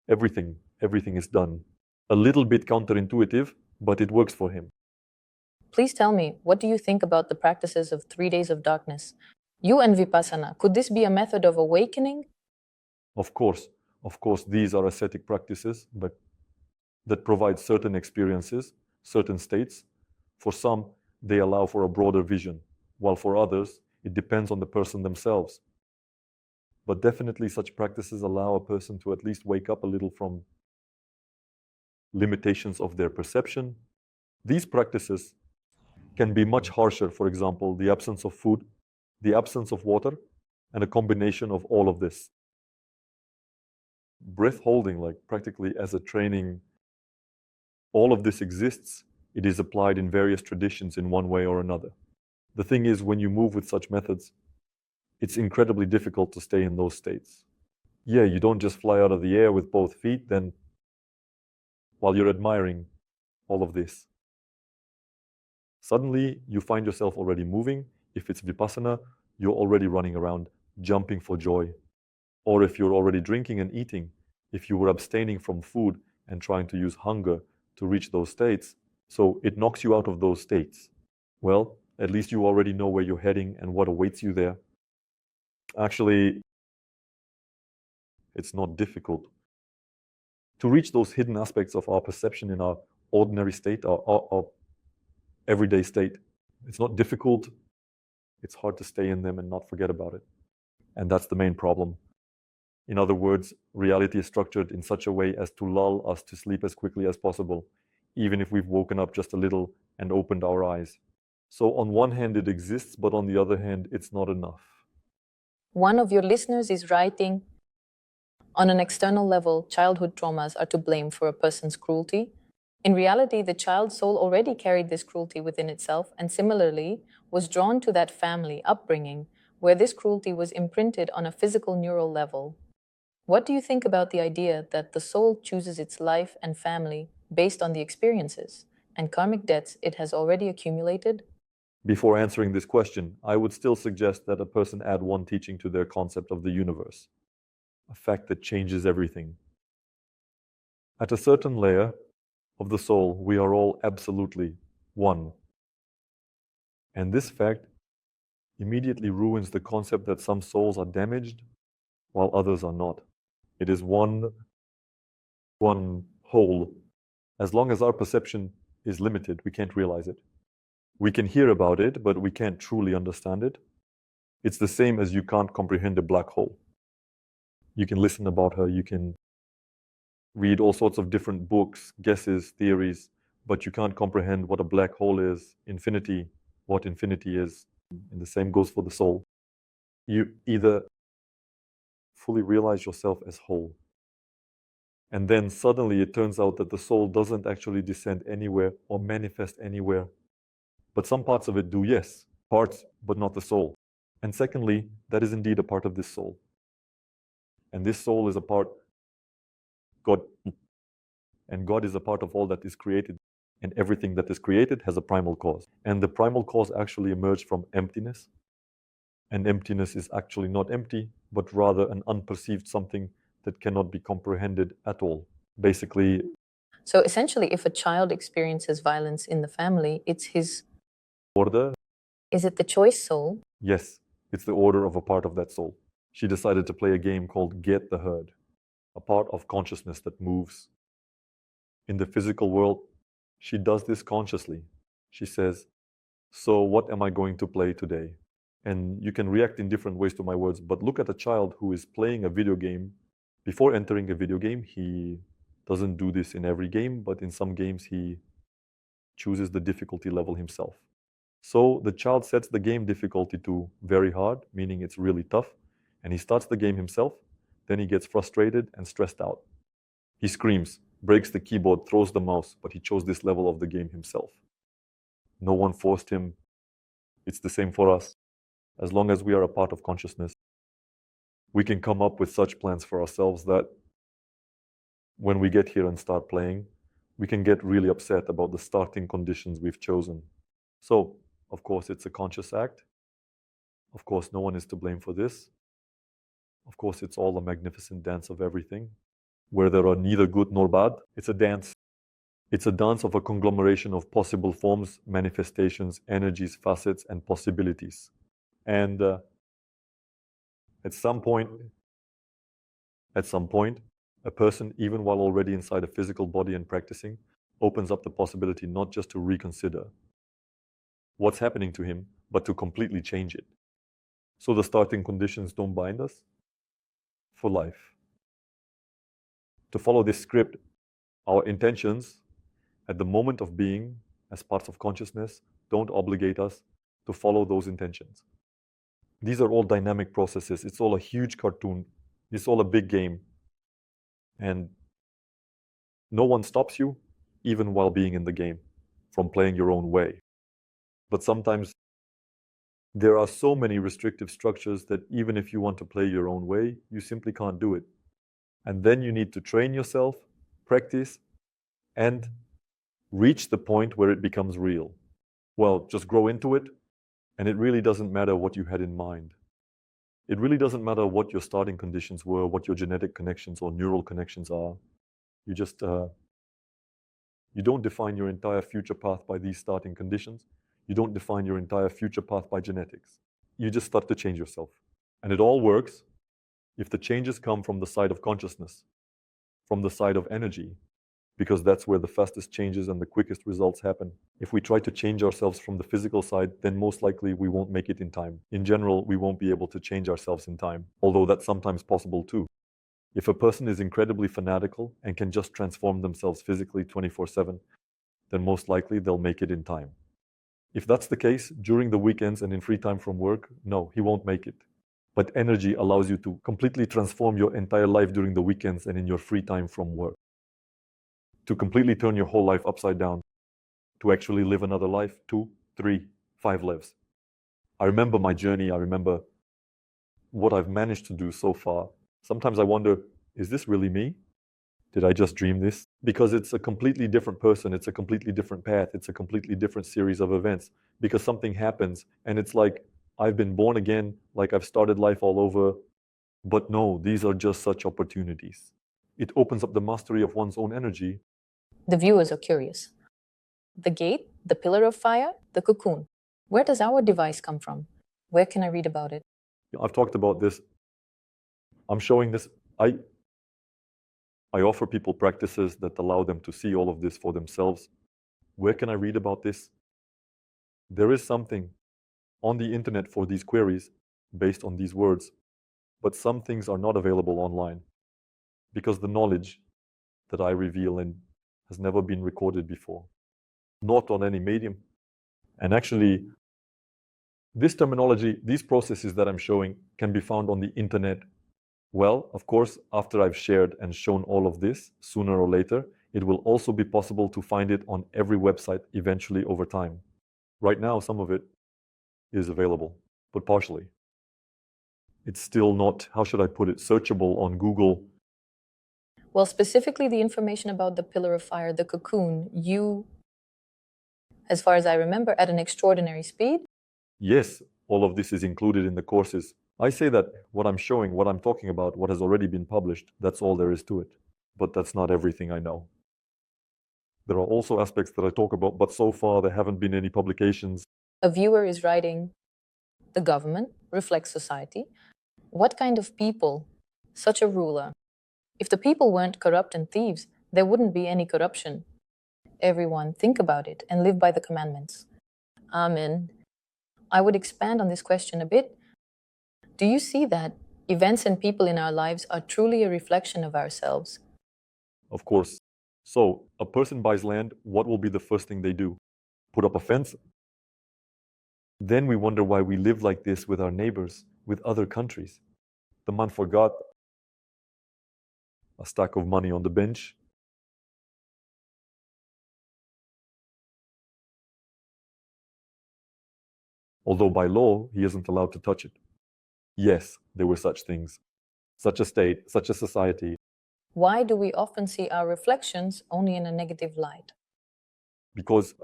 everything? Everything is done. A little bit counterintuitive, but it works for him. Please tell me, what do you think about the practices of 3 days of darkness? You and Vipassana, could this be a method of awakening? Of course, these are ascetic practices, but that provide certain experiences, certain states. For some, they allow for a broader vision, while for others, it depends on the person themselves. But definitely such practices allow a person to at least wake up a little from limitations of their perception. These practices can be much harsher, for example, the absence of food, the absence of water, and a combination of all of this. Breath holding, like practically as a training, all of this exists. It is applied in various traditions in one way or another. The thing is, when you move with such methods, it's incredibly difficult to stay in those states. Yeah, you don't just fly out of the air with both feet, then while you're admiring all of this. Suddenly, you find yourself already moving. If it's Vipassana, you're already running around, jumping for joy. Or if you're already drinking and eating, if you were abstaining from food and trying to use hunger to reach those states, so it knocks you out of those states. Well, at least you already know where you're heading and what awaits you there. Actually, it's not difficult to reach those hidden aspects of our perception in our ordinary state, our everyday state. It's not difficult. It's hard to stay in them and not forget about it. And that's the main problem. In other words, reality is structured in such a way as to lull us to sleep as quickly as possible, even if we've woken up just a little and opened our eyes. So on one hand, it exists, but on the other hand, it's not enough. One of your listeners is writing, on an external level, childhood traumas are to blame for a person's cruelty. In reality, the child's soul already carried this cruelty within itself and similarly was drawn to that family upbringing where this cruelty was imprinted on a physical neural level. What do you think about the idea that the soul chooses its life and family based on the experiences and karmic debts it has already accumulated? Before answering this question, I would still suggest that a person add one teaching to their concept of the universe, a fact that changes everything. At a certain layer of the soul, we are all absolutely one. And this fact immediately ruins the concept that some souls are damaged while others are not. It is one whole. As long as our perception is limited, we can't realize it. We can hear about it, but we can't truly understand it. It's the same as you can't comprehend a black hole. You can listen about her, you can read all sorts of different books, guesses, theories, but you can't comprehend what a black hole is, infinity, what infinity is. And the same goes for the soul. You either fully realize yourself as whole, and then suddenly it turns out that the soul doesn't actually descend anywhere or manifest anywhere. But some parts of it do, yes. Parts, but not the soul. And secondly, that is indeed a part of this soul. And this soul is a part, God, and God is a part of all that is created. And everything that is created has a primal cause. And the primal cause actually emerged from emptiness. And emptiness is actually not empty, but rather an unperceived something that cannot be comprehended at all. Basically, So essentially, if a child experiences violence in the family, it's his. order. Is it the choice soul? Yes, it's the order of a part of that soul. She decided to play a game called Get the Herd, a part of consciousness that moves. In the physical world, she does this consciously. She says, so what am I going to play today? And you can react in different ways to my words, but look at a child who is playing a video game. Before entering a video game, he doesn't do this in every game, but in some games he chooses the difficulty level himself. So the child sets the game difficulty to very hard, meaning it's really tough, and he starts the game himself. Then he gets frustrated and stressed out. He screams, breaks the keyboard, throws the mouse, but he chose this level of the game himself. No one forced him. It's the same for us. As long as we are a part of consciousness, we can come up with such plans for ourselves that when we get here and start playing, we can get really upset about the starting conditions we've chosen. So, of course, it's a conscious act. Of course, no one is to blame for this. Of course, it's all a magnificent dance of everything, where there are neither good nor bad. It's a dance. It's a dance of a conglomeration of possible forms, manifestations, energies, facets, and possibilities. And at some point, a person, even while already inside a physical body and practicing, opens up the possibility not just to reconsider what's happening to him, but to completely change it. So the starting conditions don't bind us for life. To follow this script, our intentions at the moment of being, as parts of consciousness, don't obligate us to follow those intentions. These are all dynamic processes. It's all a huge cartoon. It's all a big game. And no one stops you, even while being in the game, from playing your own way. But sometimes there are so many restrictive structures that even if you want to play your own way, you simply can't do it. And then you need to train yourself, practice, and reach the point where it becomes real. Well, just grow into it, and it really doesn't matter what you had in mind. It really doesn't matter what your starting conditions were, what your genetic connections or neural connections are. You just, you don't define your entire future path by these starting conditions. You don't define your entire future path by genetics. You just start to change yourself. And it all works if the changes come from the side of consciousness, from the side of energy, because that's where the fastest changes and the quickest results happen. If we try to change ourselves from the physical side, then most likely we won't make it in time. In general, we won't be able to change ourselves in time, although that's sometimes possible too. If a person is incredibly fanatical and can just transform themselves physically 24/7, then most likely they'll make it in time. If that's the case, during the weekends and in free time from work, no, he won't make it. But energy allows you to completely transform your entire life during the weekends and in your free time from work. To completely turn your whole life upside down. To actually live another life, 2, 3, 5 lives. I remember my journey. I remember what I've managed to do so far. Sometimes I wonder, is this really me? Did I just dream this? Because it's a completely different person. It's a completely different path. It's a completely different series of events. Because something happens and it's like I've been born again, like I've started life all over. But no, these are just such opportunities. It opens up the mastery of one's own energy. The viewers are curious. The gate, the pillar of fire, the cocoon. Where does our device come from? Where can I read about it? I've talked about this. I'm showing this. I offer people practices that allow them to see all of this for themselves. Where can I read about this? There is something on the internet for these queries based on these words, but some things are not available online because the knowledge that I reveal has never been recorded before, not on any medium. And actually, this terminology, these processes that I'm showing can be found on the internet. Well, of course, after I've shared and shown all of this, sooner or later, it will also be possible to find it on every website eventually over time. Right now, some of it is available, but partially. It's still not, how should I put it, searchable on Google. Well, specifically the information about the pillar of fire, the cocoon, you, as far as I remember, at an extraordinary speed. Yes, all of this is included in the courses. I say that what I'm showing, what I'm talking about, what has already been published, that's all there is to it. But that's not everything I know. There are also aspects that I talk about, but so far there haven't been any publications. A viewer is writing, the government reflects society. What kind of people? Such a ruler. If the people weren't corrupt and thieves, there wouldn't be any corruption. Everyone think about it and live by the commandments. Amen. I would expand on this question a bit. Do you see that events and people in our lives are truly a reflection of ourselves? Of course. So, a person buys land, what will be the first thing they do? Put up a fence? Then we wonder why we live like this with our neighbors, with other countries. The man forgot a stack of money on the bench. Although by law, he isn't allowed to touch it. Yes, there were such things, such a state, such a society. Why do we often see our reflections only in a negative light? Because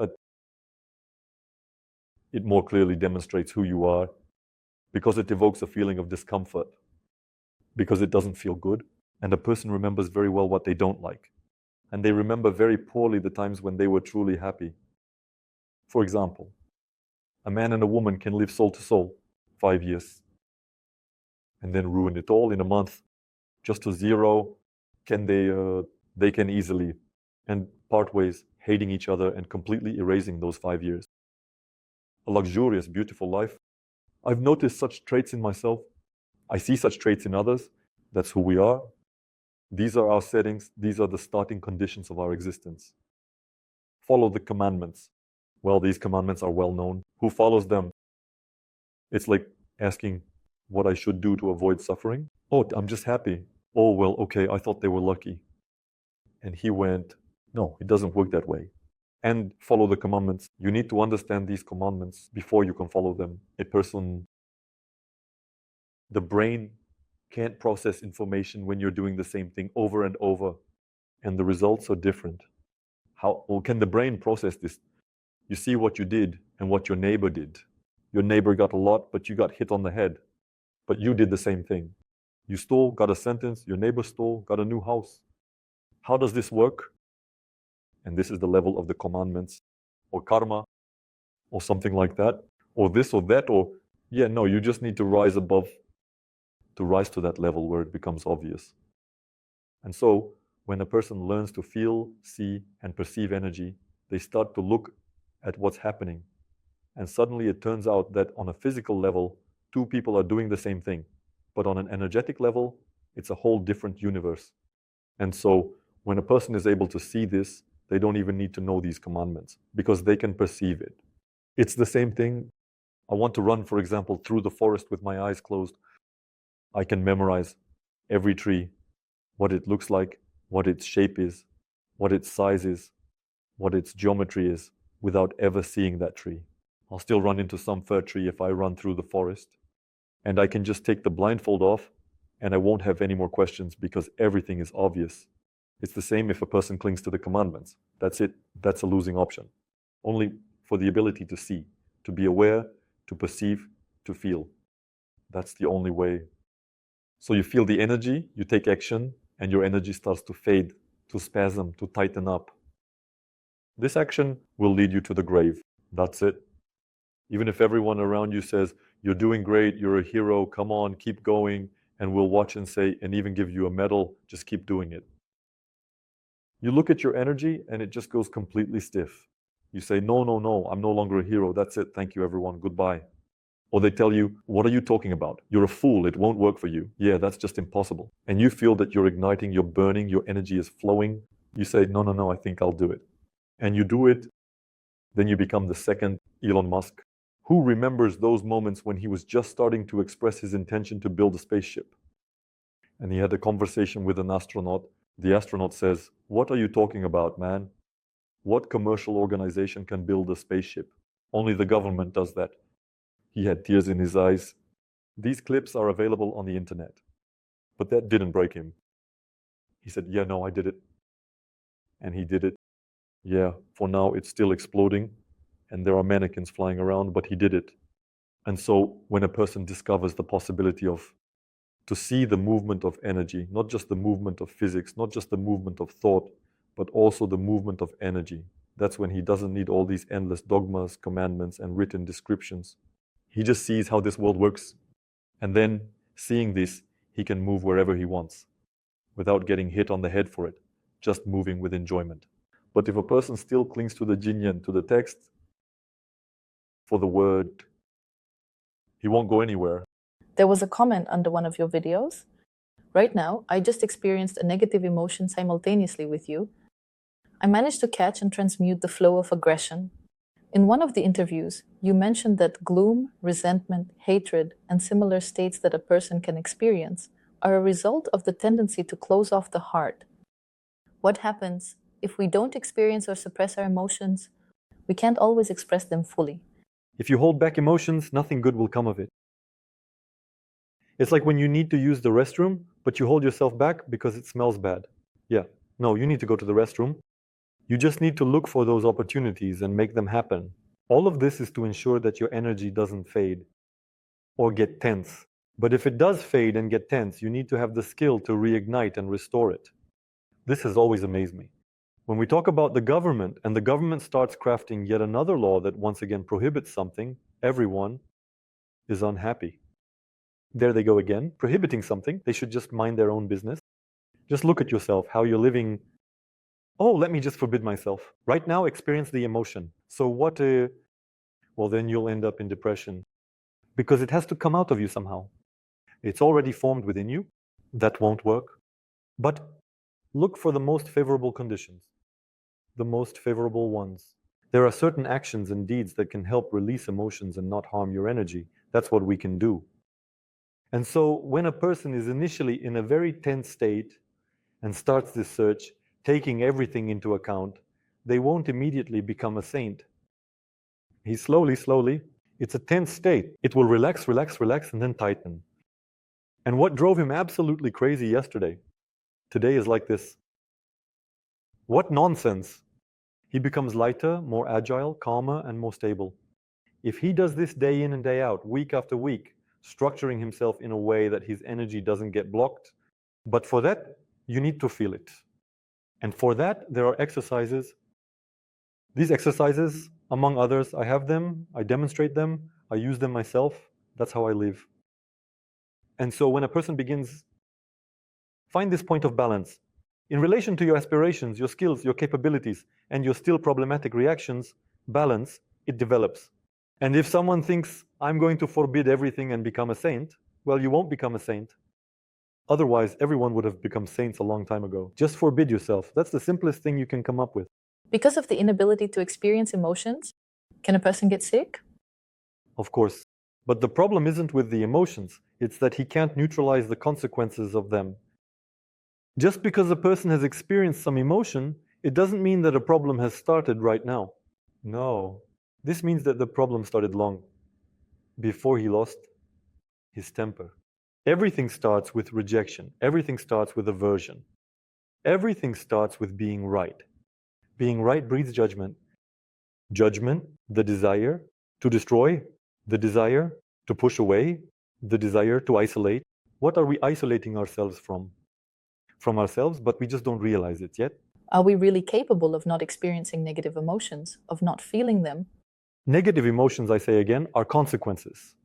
it more clearly demonstrates who you are, because it evokes a feeling of discomfort, because it doesn't feel good, and a person remembers very well what they don't like, and they remember very poorly the times when they were truly happy. For example, a man and a woman can live soul to soul 5 years, and then ruin it all in a month, just to zero. They can easily and part ways, hating each other and completely erasing those 5 years. A luxurious, beautiful life. I've noticed such traits in myself. I see such traits in others. That's who we are. These are our settings. These are the starting conditions of our existence. Follow the commandments. Well, these commandments are well known. Who follows them? It's like asking what I should do to avoid suffering. Oh, I'm just happy. Oh, well, okay, I thought they were lucky. And he went, no, it doesn't work that way. And follow the commandments. You need to understand these commandments before you can follow them. The brain can't process information when you're doing the same thing over and over, and the results are different. How can the brain process this? You see what you did and what your neighbor did. Your neighbor got a lot, but you got hit on the head. But you did the same thing. You stole, got a sentence. Your neighbor stole, got a new house. How does this work? And this is the level of the commandments, or karma, or something like that, or this or that, or yeah, no, you just need to rise above, to rise to that level where it becomes obvious. And so, when a person learns to feel, see, and perceive energy, they start to look at what's happening. And suddenly it turns out that on a physical level, two people are doing the same thing. But on an energetic level, it's a whole different universe. And so, when a person is able to see this, they don't even need to know these commandments because they can perceive it. It's the same thing. I want to run, for example, through the forest with my eyes closed. I can memorize every tree, what it looks like, what its shape is, what its size is, what its geometry is, without ever seeing that tree. I'll still run into some fir tree if I run through the forest. And I can just take the blindfold off and I won't have any more questions because everything is obvious. It's the same if a person clings to the commandments. That's it. That's a losing option. Only for the ability to see, to be aware, to perceive, to feel. That's the only way. So you feel the energy, you take action, and your energy starts to fade, to spasm, to tighten up. This action will lead you to the grave. That's it. Even if everyone around you says, you're doing great, you're a hero, come on, keep going, and we'll watch and say, and even give you a medal, just keep doing it. You look at your energy and it just goes completely stiff. You say, no, no, no, I'm no longer a hero. That's it. Thank you, everyone. Goodbye. Or they tell you, what are you talking about? You're a fool. It won't work for you. Yeah, that's just impossible. And you feel that you're igniting, you're burning, your energy is flowing. You say, no, no, no, I think I'll do it. And you do it. Then you become the second Elon Musk. Who remembers those moments when he was just starting to express his intention to build a spaceship? And he had a conversation with an astronaut. The astronaut says, what are you talking about, man? What commercial organization can build a spaceship? Only the government does that. He had tears in his eyes. These clips are available on the internet. But that didn't break him. He said, yeah, no, I did it. And he did it. Yeah, for now it's still exploding. And there are mannequins flying around, but he did it. And so when a person discovers the possibility to see the movement of energy, not just the movement of physics, not just the movement of thought, but also the movement of energy, that's when he doesn't need all these endless dogmas, commandments, and written descriptions. He just sees how this world works. And then, seeing this, he can move wherever he wants, without getting hit on the head for it, just moving with enjoyment. But if a person still clings to the jinyan, to the text, for the word, he won't go anywhere. There was a comment under one of your videos. Right now, I just experienced a negative emotion simultaneously with you. I managed to catch and transmute the flow of aggression. In one of the interviews, you mentioned that gloom, resentment, hatred, and similar states that a person can experience are a result of the tendency to close off the heart. What happens if we don't experience or suppress our emotions? We can't always express them fully. If you hold back emotions, nothing good will come of it. It's like when you need to use the restroom, but you hold yourself back because it smells bad. Yeah, no, you need to go to the restroom. You just need to look for those opportunities and make them happen. All of this is to ensure that your energy doesn't fade or get tense. But if it does fade and get tense, you need to have the skill to reignite and restore it. This has always amazed me. When we talk about the government, and the government starts crafting yet another law that once again prohibits something, everyone is unhappy. There they go again, prohibiting something. They should just mind their own business. Just look at yourself, how you're living. Oh, let me just forbid myself. Right now, experience the emotion. So what? Well, then you'll end up in depression. Because it has to come out of you somehow. It's already formed within you. That won't work. But look for the most favorable conditions. The most favorable ones. There are certain actions and deeds that can help release emotions and not harm your energy. That's what we can do. And so when a person is initially in a very tense state and starts this search, taking everything into account, they won't immediately become a saint. He slowly, it's a tense state. It will relax, and then tighten. And what drove him absolutely crazy yesterday, today is like this. What nonsense! He becomes lighter, more agile, calmer, and more stable. If he does this day in and day out, week after week, structuring himself in a way that his energy doesn't get blocked, but for that, you need to feel it. And for that, there are exercises. These exercises, among others, I have them, I demonstrate them, I use them myself. That's how I live. And so when a person begins, find this point of balance. In relation to your aspirations, your skills, your capabilities, and your still problematic reactions, balance, it develops. And if someone thinks, I'm going to forbid everything and become a saint, well, you won't become a saint. Otherwise, everyone would have become saints a long time ago. Just forbid yourself. That's the simplest thing you can come up with. Because of the inability to experience emotions, Can a person get sick? Of course. But the problem isn't with the emotions, it's that he can't neutralize the consequences of them. Just because a person has experienced some emotion, it doesn't mean that a problem has started right now. No. This means that the problem started long before he lost his temper. Everything starts with rejection. Everything starts with aversion. Everything starts with being right. Being right breeds judgment. Judgment, the desire to destroy, the desire to push away, the desire to isolate. What are we isolating ourselves from? From ourselves, but we just don't realize it yet. Are we really capable of not experiencing negative emotions, of not feeling them? Negative emotions, I say again, are consequences.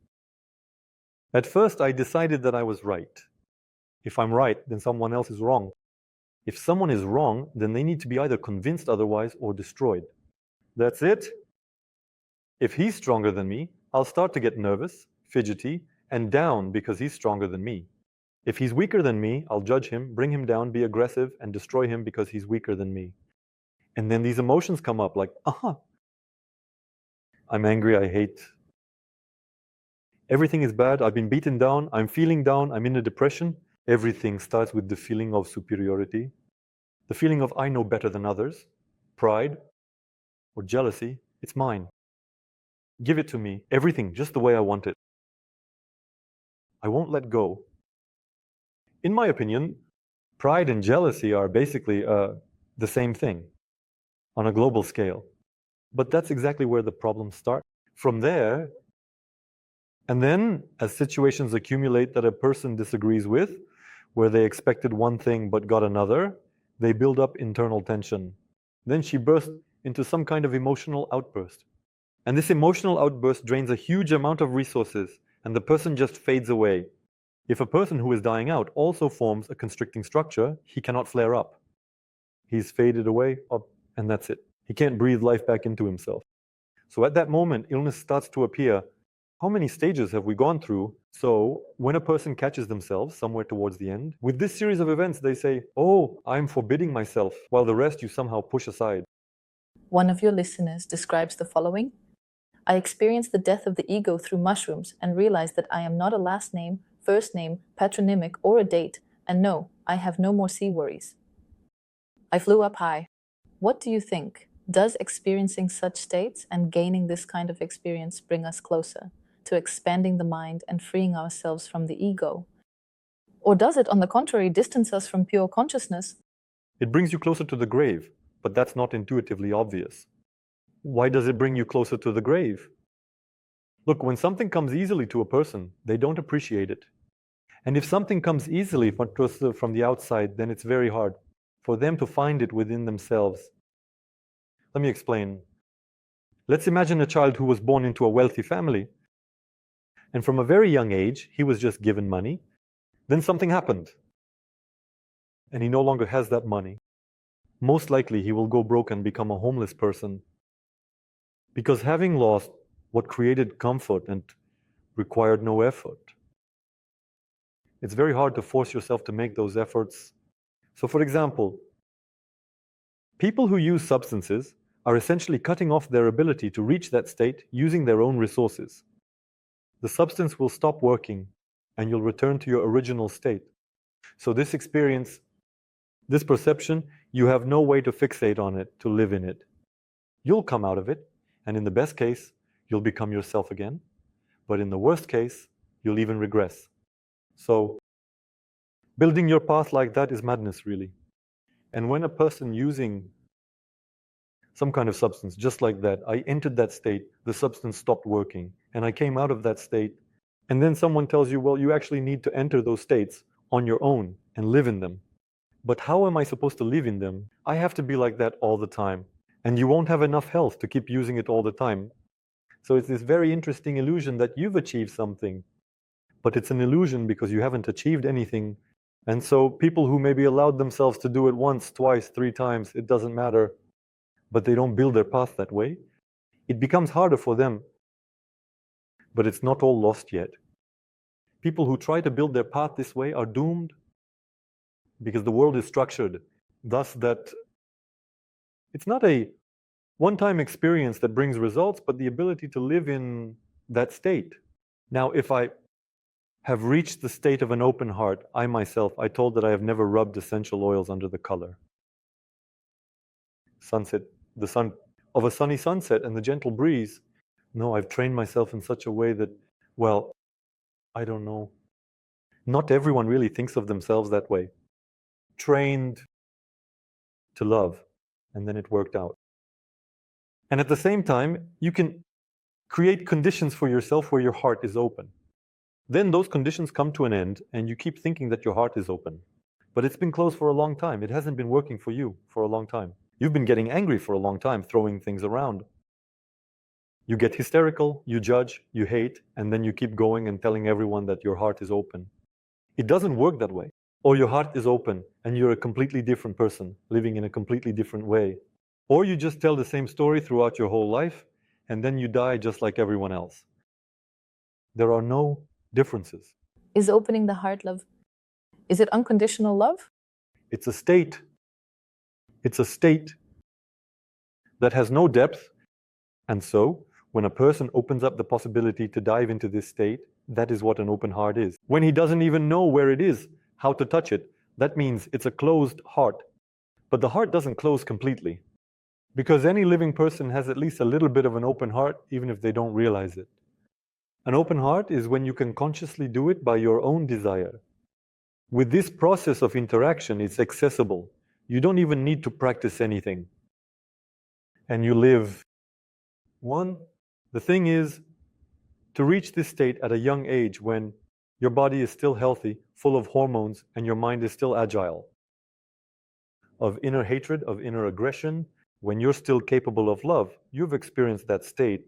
At first, I decided that I was right. If I'm right, then someone else is wrong. If someone is wrong, then they need to be either convinced otherwise or destroyed. That's it. If he's stronger than me, I'll start to get nervous, fidgety, and down because he's stronger than me. If he's weaker than me, I'll judge him, bring him down, be aggressive, and destroy him because he's weaker than me. And then these emotions come up like, I'm angry, I hate. Everything is bad, I've been beaten down, I'm feeling down, I'm in a depression. Everything starts with the feeling of superiority, the feeling of I know better than others, pride, or jealousy. It's mine. Give it to me, everything, just the way I want it. I won't let go. In my opinion, pride and jealousy are basically the same thing on a global scale. But that's exactly where the problems start. From there, and then as situations accumulate that a person disagrees with, where they expected one thing but got another, they build up internal tension. Then she bursts into some kind of emotional outburst. And this emotional outburst drains a huge amount of resources, and the person just fades away. If a person who is dying out also forms a constricting structure, he cannot flare up. He's faded away, up, and that's it. He can't breathe life back into himself. So at that moment, illness starts to appear. How many stages have we gone through? So when a person catches themselves somewhere towards the end, with this series of events, they say, oh, I'm forbidding myself, while the rest you somehow push aside. One of your listeners describes the following. I experienced the death of the ego through mushrooms and realized that I am not a last name, first name, patronymic, or a date, and no, I have no more sea worries. I flew up high. What do you think? Does experiencing such states and gaining this kind of experience bring us closer to expanding the mind and freeing ourselves from the ego? Or does it, on the contrary, distance us from pure consciousness? It brings you closer to the grave, but that's not intuitively obvious. Why does it bring you closer to the grave? Look, when something comes easily to a person, they don't appreciate it. And if something comes easily from the outside, then it's very hard for them to find it within themselves. Let me explain. Let's imagine a child who was born into a wealthy family, and from a very young age, he was just given money. Then something happened, and he no longer has that money. Most likely, he will go broke and become a homeless person. Because having lost what created comfort and required no effort, it's very hard to force yourself to make those efforts. So for example, people who use substances are essentially cutting off their ability to reach that state using their own resources. The substance will stop working and you'll return to your original state. So this experience, this perception, you have no way to fixate on it, to live in it. You'll come out of it, and in the best case, you'll become yourself again. But in the worst case, you'll even regress. So building your path like that is madness, really. And when a person using some kind of substance, just like that, I entered that state, the substance stopped working, and I came out of that state, and then someone tells you, well, you actually need to enter those states on your own and live in them. But how am I supposed to live in them? I have to be like that all the time. And you won't have enough health to keep using it all the time. So it's this very interesting illusion that you've achieved something, but it's an illusion because you haven't achieved anything. And so people who maybe allowed themselves to do it once, twice, 3 times, it doesn't matter, but they don't build their path that way, it becomes harder for them. But it's not all lost yet. People who try to build their path this way are doomed because the world is structured thus that it's not a one-time experience that brings results, but the ability to live in that state. Now, if I have reached the state of an open heart, I told that I have never rubbed essential oils under the color. Sunset, the sun of a sunny sunset and the gentle breeze. No, I've trained myself in such a way that, well, I don't know. Not everyone really thinks of themselves that way. Trained to love, and then it worked out. And at the same time, you can create conditions for yourself where your heart is open. Then those conditions come to an end, and you keep thinking that your heart is open. But it's been closed for a long time. It hasn't been working for you for a long time. You've been getting angry for a long time, throwing things around. You get hysterical, you judge, you hate, and then you keep going and telling everyone that your heart is open. It doesn't work that way. Or your heart is open and you're a completely different person, living in a completely different way. Or you just tell the same story throughout your whole life, and then you die just like everyone else. There are no differences. Is opening the heart love? Is it unconditional love? It's a state. It's a state that has no depth. And so, when a person opens up the possibility to dive into this state, that is what an open heart is. When he doesn't even know where it is, how to touch it, that means it's a closed heart. But the heart doesn't close completely, because any living person has at least a little bit of an open heart, even if they don't realize it. An open heart is when you can consciously do it by your own desire. With this process of interaction, it's accessible. You don't even need to practice anything. And you live. The thing is, to reach this state at a young age when your body is still healthy, full of hormones, and your mind is still agile, of inner hatred, of inner aggression, when you're still capable of love, you've experienced that state,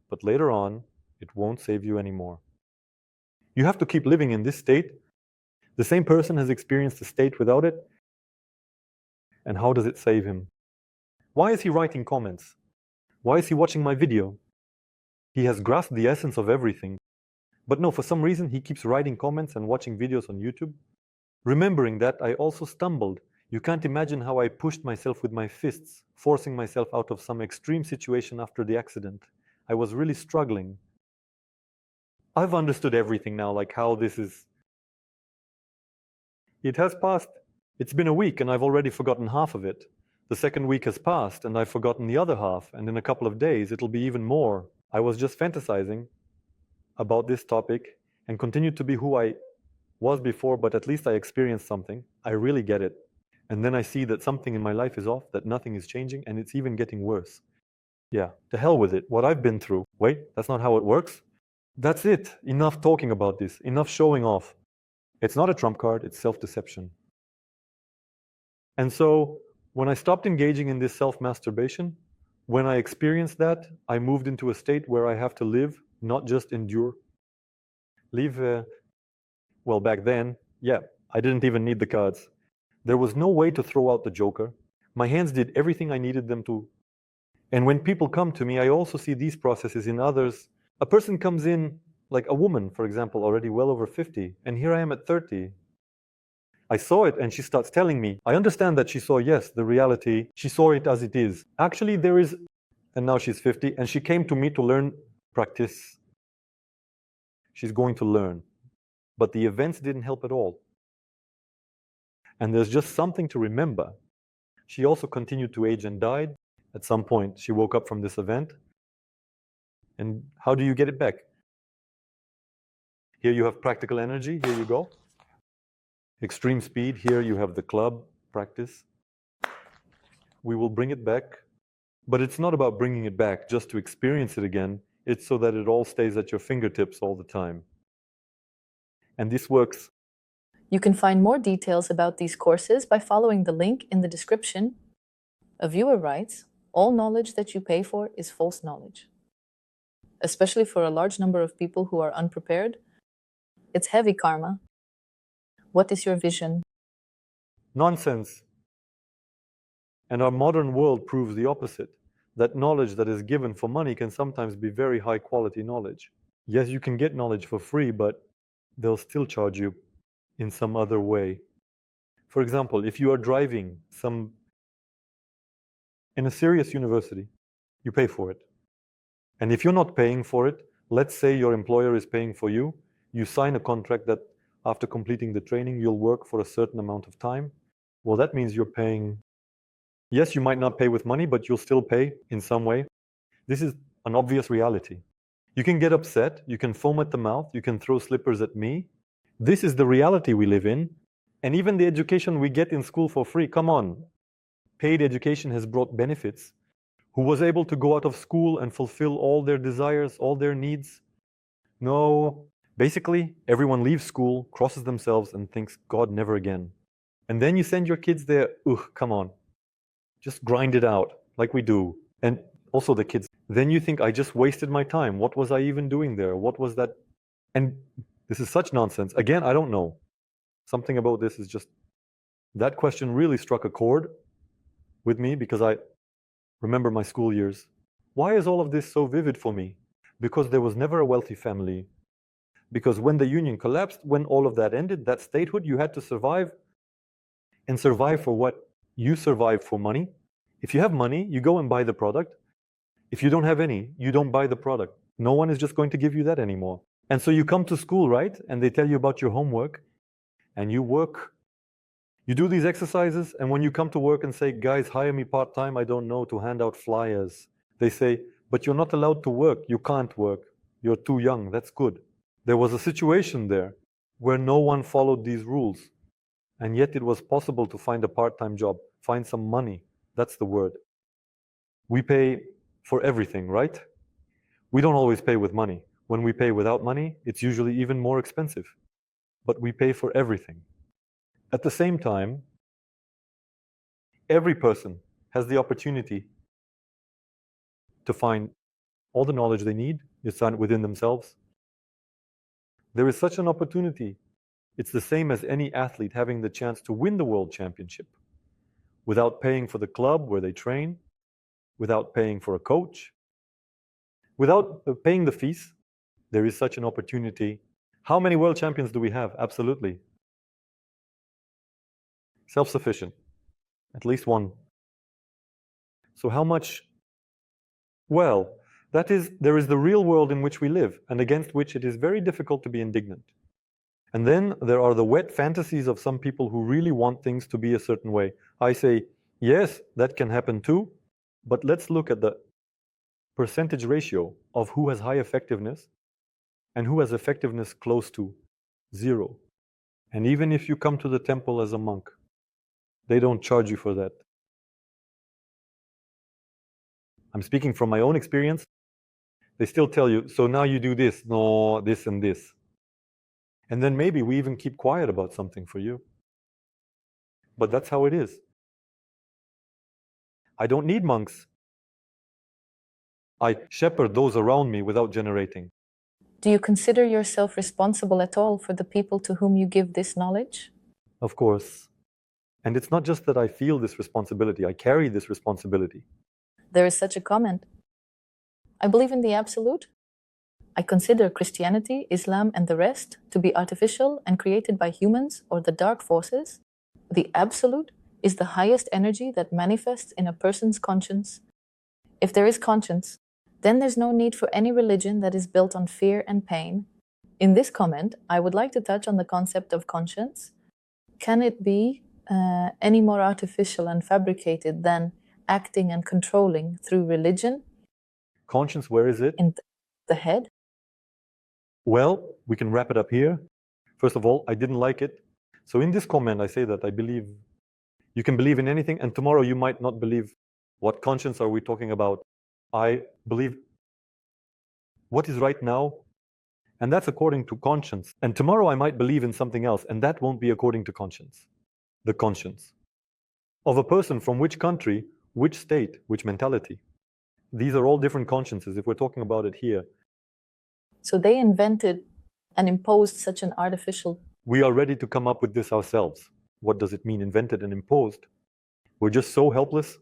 but later on, it won't save you anymore. You have to keep living in this state. The same person has experienced the state without it, and how does it save him? Why is he writing comments? Why is he watching my video? He has grasped the essence of everything. But no, for some reason, he keeps writing comments and watching videos on YouTube. Remembering that, I also stumbled. You can't imagine how I pushed myself with my fists, forcing myself out of some extreme situation after the accident. I was really struggling. I've understood everything now, like how this is. It has passed. It's been a week and I've already forgotten half of it. The second week has passed and I've forgotten the other half, and in a couple of days it'll be even more. I was just fantasizing about this topic and continued to be who I was before, but at least I experienced something. I really get it. And then I see that something in my life is off, that nothing is changing, and it's even getting worse. Yeah, to hell with it, what I've been through. Wait, that's not how it works? That's it. Enough talking about this. Enough showing off. It's not a trump card, it's self-deception. And so, when I stopped engaging in this self-masturbation, when I experienced that, I moved into a state where I have to live, not just endure. Well, back then, yeah, I didn't even need the cards. There was no way to throw out the joker. My hands did everything I needed them to. And when people come to me, I also see these processes in others. A person comes in, like a woman, for example, already well over 50, and here I am at 30. I saw it and she starts telling me, I understand that she saw, yes, the reality, she saw it as it is. Actually, there is, and now she's 50, and she came to me to learn, practice. She's going to learn. But the events didn't help at all. And there's just something to remember. She also continued to age and died. At some point, she woke up from this event. And how do you get it back? Here you have practical energy, here you go. Extreme speed, here you have the club practice. We will bring it back, but it's not about bringing it back just to experience it again. It's so that it all stays at your fingertips all the time. And this works. You can find more details about these courses by following the link in the description. A viewer writes, all knowledge that you pay for is false knowledge. Especially for a large number of people who are unprepared, it's heavy karma. What is your vision? Nonsense. And our modern world proves the opposite. That knowledge that is given for money can sometimes be very high quality knowledge. Yes, you can get knowledge for free, but they'll still charge you in some other way. For example, if you are driving in a serious university, You pay for it. And if you're not paying for it, let's say your employer is paying for you, you sign a contract that after completing the training, you'll work for a certain amount of time. Well, that means you're paying. Yes, you might not pay with money, but you'll still pay in some way. This is an obvious reality. You can get upset, you can foam at the mouth, you can throw slippers at me. This is the reality we live in. And even the education we get in school for free, come on. Paid education has brought benefits. Who was able to go out of school and fulfill all their desires, all their needs? No. Basically, everyone leaves school, crosses themselves, and thinks, God, never again. And then you send your kids there, come on. Just grind it out, like we do. And also the kids. Then you think, I just wasted my time. What was I even doing there? What was that? And this is such nonsense. Again, I don't know. Something about this is just, that question really struck a chord with me because I remember my school years. Why is all of this so vivid for me? Because there was never a wealthy family. Because when the union collapsed, when all of that ended, that statehood, you had to survive. And survive for what? You survive for money. If you have money, you go and buy the product. If you don't have any, you don't buy the product. No one is just going to give you that anymore. And so you come to school, right? And they tell you about your homework. And you work. You do these exercises, and when you come to work and say, guys, hire me part-time, I don't know, to hand out flyers, they say, but you're not allowed to work. You can't work. You're too young. That's good. There was a situation there where no one followed these rules, and yet it was possible to find a part-time job, find some money. That's the word. We pay for everything, right? We don't always pay with money. When we pay without money, it's usually even more expensive. But we pay for everything. At the same time, every person has the opportunity to find all the knowledge they need within themselves. There is such an opportunity. It's the same as any athlete having the chance to win the world championship without paying for the club where they train, without paying for a coach, without paying the fees. There is such an opportunity. How many world champions do we have? Absolutely. Self-sufficient, at least one. So how much? Well, there is the real world in which we live and against which it is very difficult to be indignant. And then there are the wet fantasies of some people who really want things to be a certain way. I say, yes, that can happen too, but let's look at the percentage ratio of who has high effectiveness and who has effectiveness close to 0. And even if you come to the temple as a monk, they don't charge you for that. I'm speaking from my own experience. They still tell you, so now you do this, no, this and this. And then maybe we even keep quiet about something for you. But that's how it is. I don't need monks. I shepherd those around me without generating. Do you consider yourself responsible at all for the people to whom you give this knowledge? Of course. And it's not just that I feel this responsibility, I carry this responsibility. There is such a comment. I believe in the absolute. I consider Christianity, Islam, and the rest to be artificial and created by humans or the dark forces. The absolute is the highest energy that manifests in a person's conscience. If there is conscience, then there's no need for any religion that is built on fear and pain. In this comment, I would like to touch on the concept of conscience. Can it be any more artificial and fabricated than acting and controlling through religion? Conscience, where is it? In the head? Well, we can wrap it up here. First of all, I didn't like it. So in this comment, I say that I believe you can believe in anything, and tomorrow you might not believe. What conscience are we talking about? I believe what is right now, and that's according to conscience. And tomorrow I might believe in something else, and that won't be according to conscience. The conscience of a person from which country, which state, which mentality. These are all different consciences if we're talking about it here. So they invented and imposed such an artificial. We are ready to come up with this ourselves. What does it mean, invented and imposed? We're just so helpless.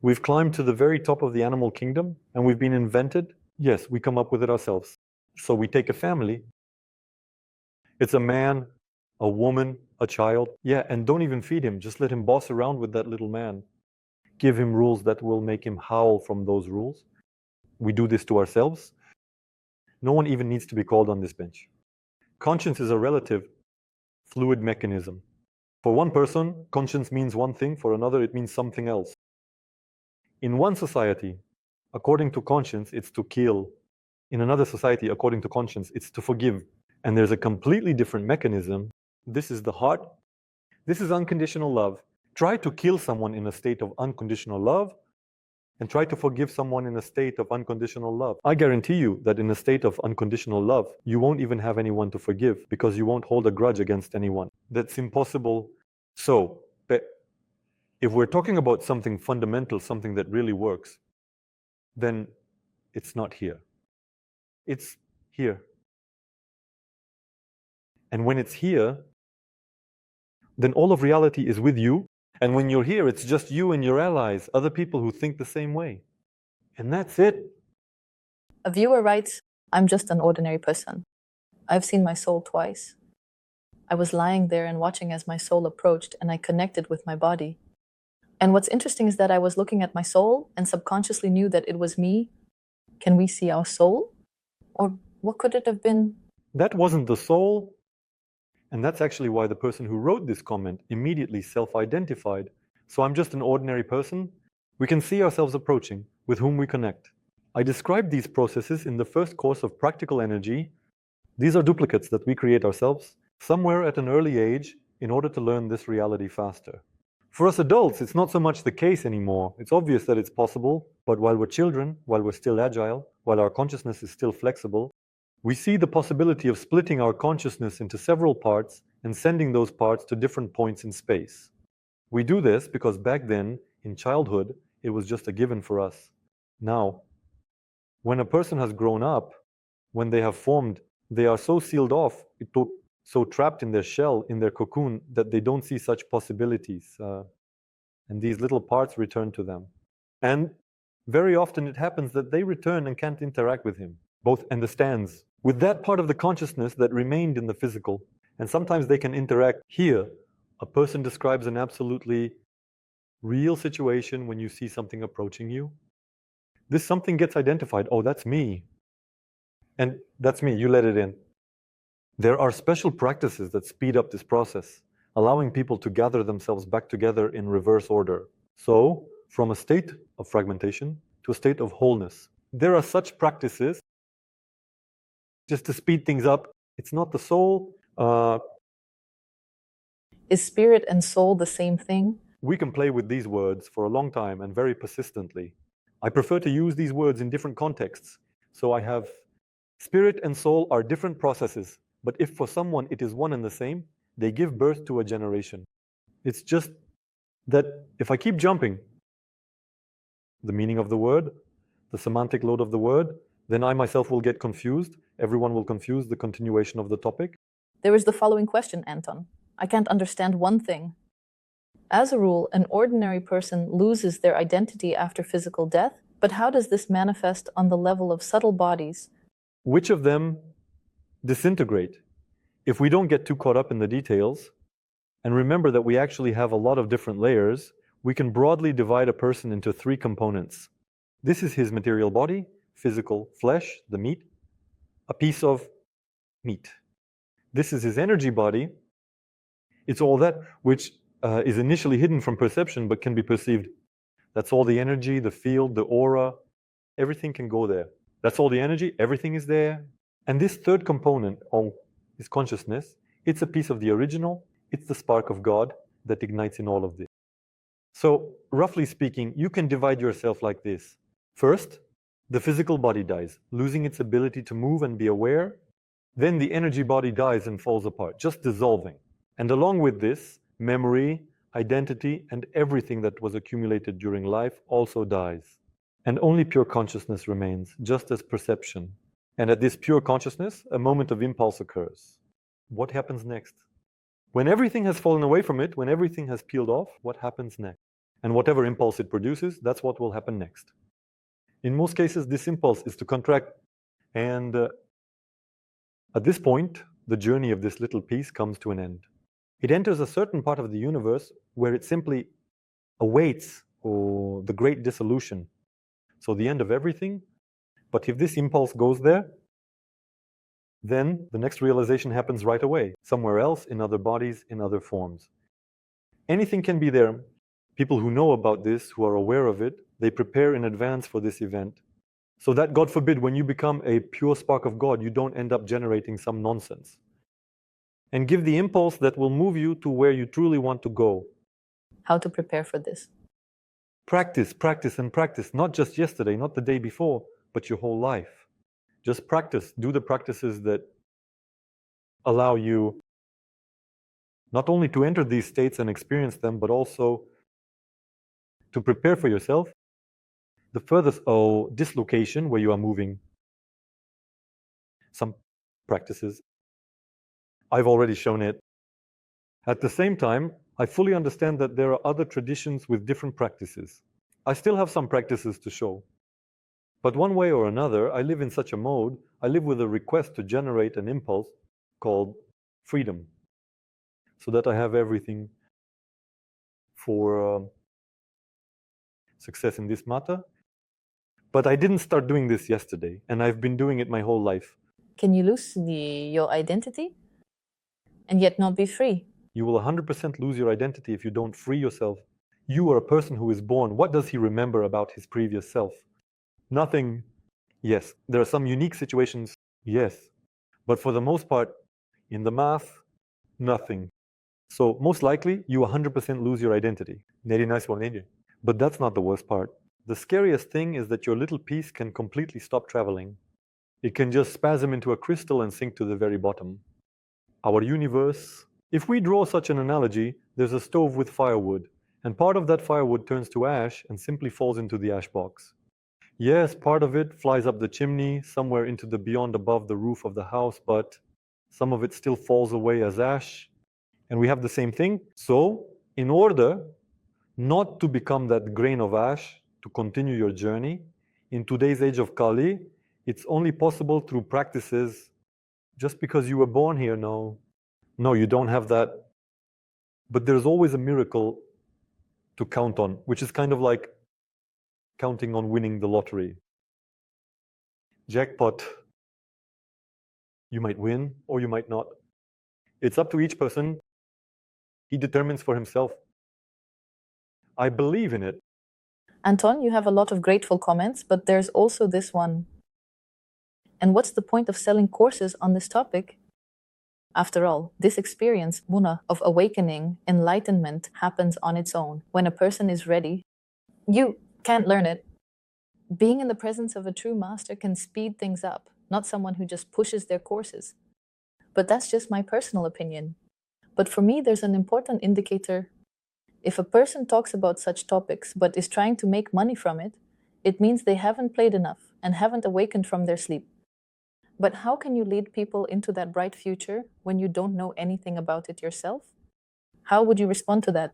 We've climbed to the very top of the animal kingdom and we've been invented. Yes, we come up with it ourselves. So we take a family. It's a man, a woman, a child. Yeah, and don't even feed him. Just let him boss around with that little man. give him rules that will make him howl from those rules. We do this to ourselves. No one even needs to be called on this bench. Conscience is a relative, fluid mechanism. For one person, conscience means one thing, for another, it means something else. In one society, according to conscience, it's to kill. In another society, according to conscience, it's to forgive. And there's a completely different mechanism. This is the heart. This is unconditional love. Try to kill someone in a state of unconditional love, and try to forgive someone in a state of unconditional love. I guarantee you that in a state of unconditional love, you won't even have anyone to forgive because you won't hold a grudge against anyone. That's impossible. So, if we're talking about something fundamental, something that really works, then it's not here. It's here. And when it's here, then all of reality is with you. And when you're here, it's just you and your allies, other people who think the same way. And that's it. A viewer writes, I'm just an ordinary person. I've seen my soul twice. I was lying there and watching as my soul approached, and I connected with my body. And what's interesting is that I was looking at my soul and subconsciously knew that it was me. Can we see our soul? Or what could it have been? That wasn't the soul. And that's actually why the person who wrote this comment immediately self-identified. So I'm just an ordinary person. We can see ourselves approaching, with whom we connect. I described these processes in the first course of Practical Energy. These are duplicates that we create ourselves somewhere at an early age in order to learn this reality faster. For us adults, it's not so much the case anymore. It's obvious that it's possible, but while we're children, while we're still agile, while our consciousness is still flexible, we see the possibility of splitting our consciousness into several parts and sending those parts to different points in space. We do this because back then, in childhood, it was just a given for us. Now, when a person has grown up, when they have formed, they are so sealed off, so trapped in their shell, in their cocoon, that they don't see such possibilities. And these little parts return to them. And very often it happens that they return and can't interact with him, both understands, with that part of the consciousness that remained in the physical. And sometimes they can interact. Here, a person describes an absolutely real situation when you see something approaching you. This something gets identified. Oh, that's me. And that's me, you let it in. There are special practices that speed up this process, allowing people to gather themselves back together in reverse order. So, from a state of fragmentation to a state of wholeness. There are such practices just to speed things up. It's not the soul. Is spirit and soul the same thing? We can play with these words for a long time and very persistently. I prefer to use these words in different contexts. So I have spirit and soul are different processes, but if for someone it is one and the same, they give birth to a generation. It's just that if I keep jumping the meaning of the word, the semantic load of the word, then I myself will get confused. Everyone will confuse the continuation of the topic. There is the following question, Anton. I can't understand one thing. As a rule, an ordinary person loses their identity after physical death, but how does this manifest on the level of subtle bodies? Which of them disintegrate? If we don't get too caught up in the details, and remember that we actually have a lot of different layers, we can broadly divide a person into three components. This is his material body, physical flesh, the meat, a piece of meat. This is his energy body. It's all that which is initially hidden from perception but can be perceived. That's all the energy, the field, the aura, everything can go there. That's all the energy, everything is there. And this third component, is consciousness. It's a piece of the original, it's the spark of God that ignites in all of this. So, roughly speaking, you can divide yourself like this. First, the physical body dies, losing its ability to move and be aware. Then the energy body dies and falls apart, just dissolving. And along with this, memory, identity, and everything that was accumulated during life also dies. And only pure consciousness remains, just as perception. And at this pure consciousness, a moment of impulse occurs. What happens next? When everything has fallen away from it, when everything has peeled off, what happens next? And whatever impulse it produces, that's what will happen next. In most cases, this impulse is to contract. And at this point, the journey of this little piece comes to an end. It enters a certain part of the universe where it simply awaits or the great dissolution. So the end of everything. But if this impulse goes there, then the next realization happens right away, somewhere else, in other bodies, in other forms. Anything can be there. People who know about this, who are aware of it, they prepare in advance for this event. So that, God forbid, when you become a pure spark of God, you don't end up generating some nonsense. And give the impulse that will move you to where you truly want to go. How to prepare for this? Practice, practice, and practice. Not just yesterday, not the day before, but your whole life. Just practice. Do the practices that allow you not only to enter these states and experience them, but also to prepare for yourself the furthest dislocation where you are moving. Some practices, I've already shown it. At the same time, I fully understand that there are other traditions with different practices. I still have some practices to show. But one way or another, I live in such a mode, I live with a request to generate an impulse called freedom, so that I have everything for success in this matter. But I didn't start doing this yesterday, and I've been doing it my whole life. Can you lose your identity and yet not be free? You will 100% lose your identity if you don't free yourself. You are a person who is born. What does he remember about his previous self? Nothing. Yes, there are some unique situations, yes. But for the most part, in the math, nothing. So most likely, you 100% lose your identity. But that's not the worst part. The scariest thing is that your little piece can completely stop traveling. It can just spasm into a crystal and sink to the very bottom. Our universe, if we draw such an analogy, there's a stove with firewood, and part of that firewood turns to ash and simply falls into the ash box. Yes, part of it flies up the chimney, somewhere into the beyond above the roof of the house, but some of it still falls away as ash, and we have the same thing. So, in order not to become that grain of ash, to continue your journey, in today's age of Kali, it's only possible through practices. Just because you were born here, no, you don't have that. But there's always a miracle to count on, which is kind of like counting on winning the lottery. Jackpot. You might win or you might not. It's up to each person. He determines for himself. I believe in it. Anton, you have a lot of grateful comments, but there's also this one. And what's the point of selling courses on this topic? After all, this experience, Muna, of awakening, enlightenment, happens on its own. When a person is ready, you can't learn it. Being in the presence of a true master can speed things up, not someone who just pushes their courses. But that's just my personal opinion. But for me, there's an important indicator. If a person talks about such topics but is trying to make money from it, it means they haven't played enough and haven't awakened from their sleep. But how can you lead people into that bright future when you don't know anything about it yourself? How would you respond to that?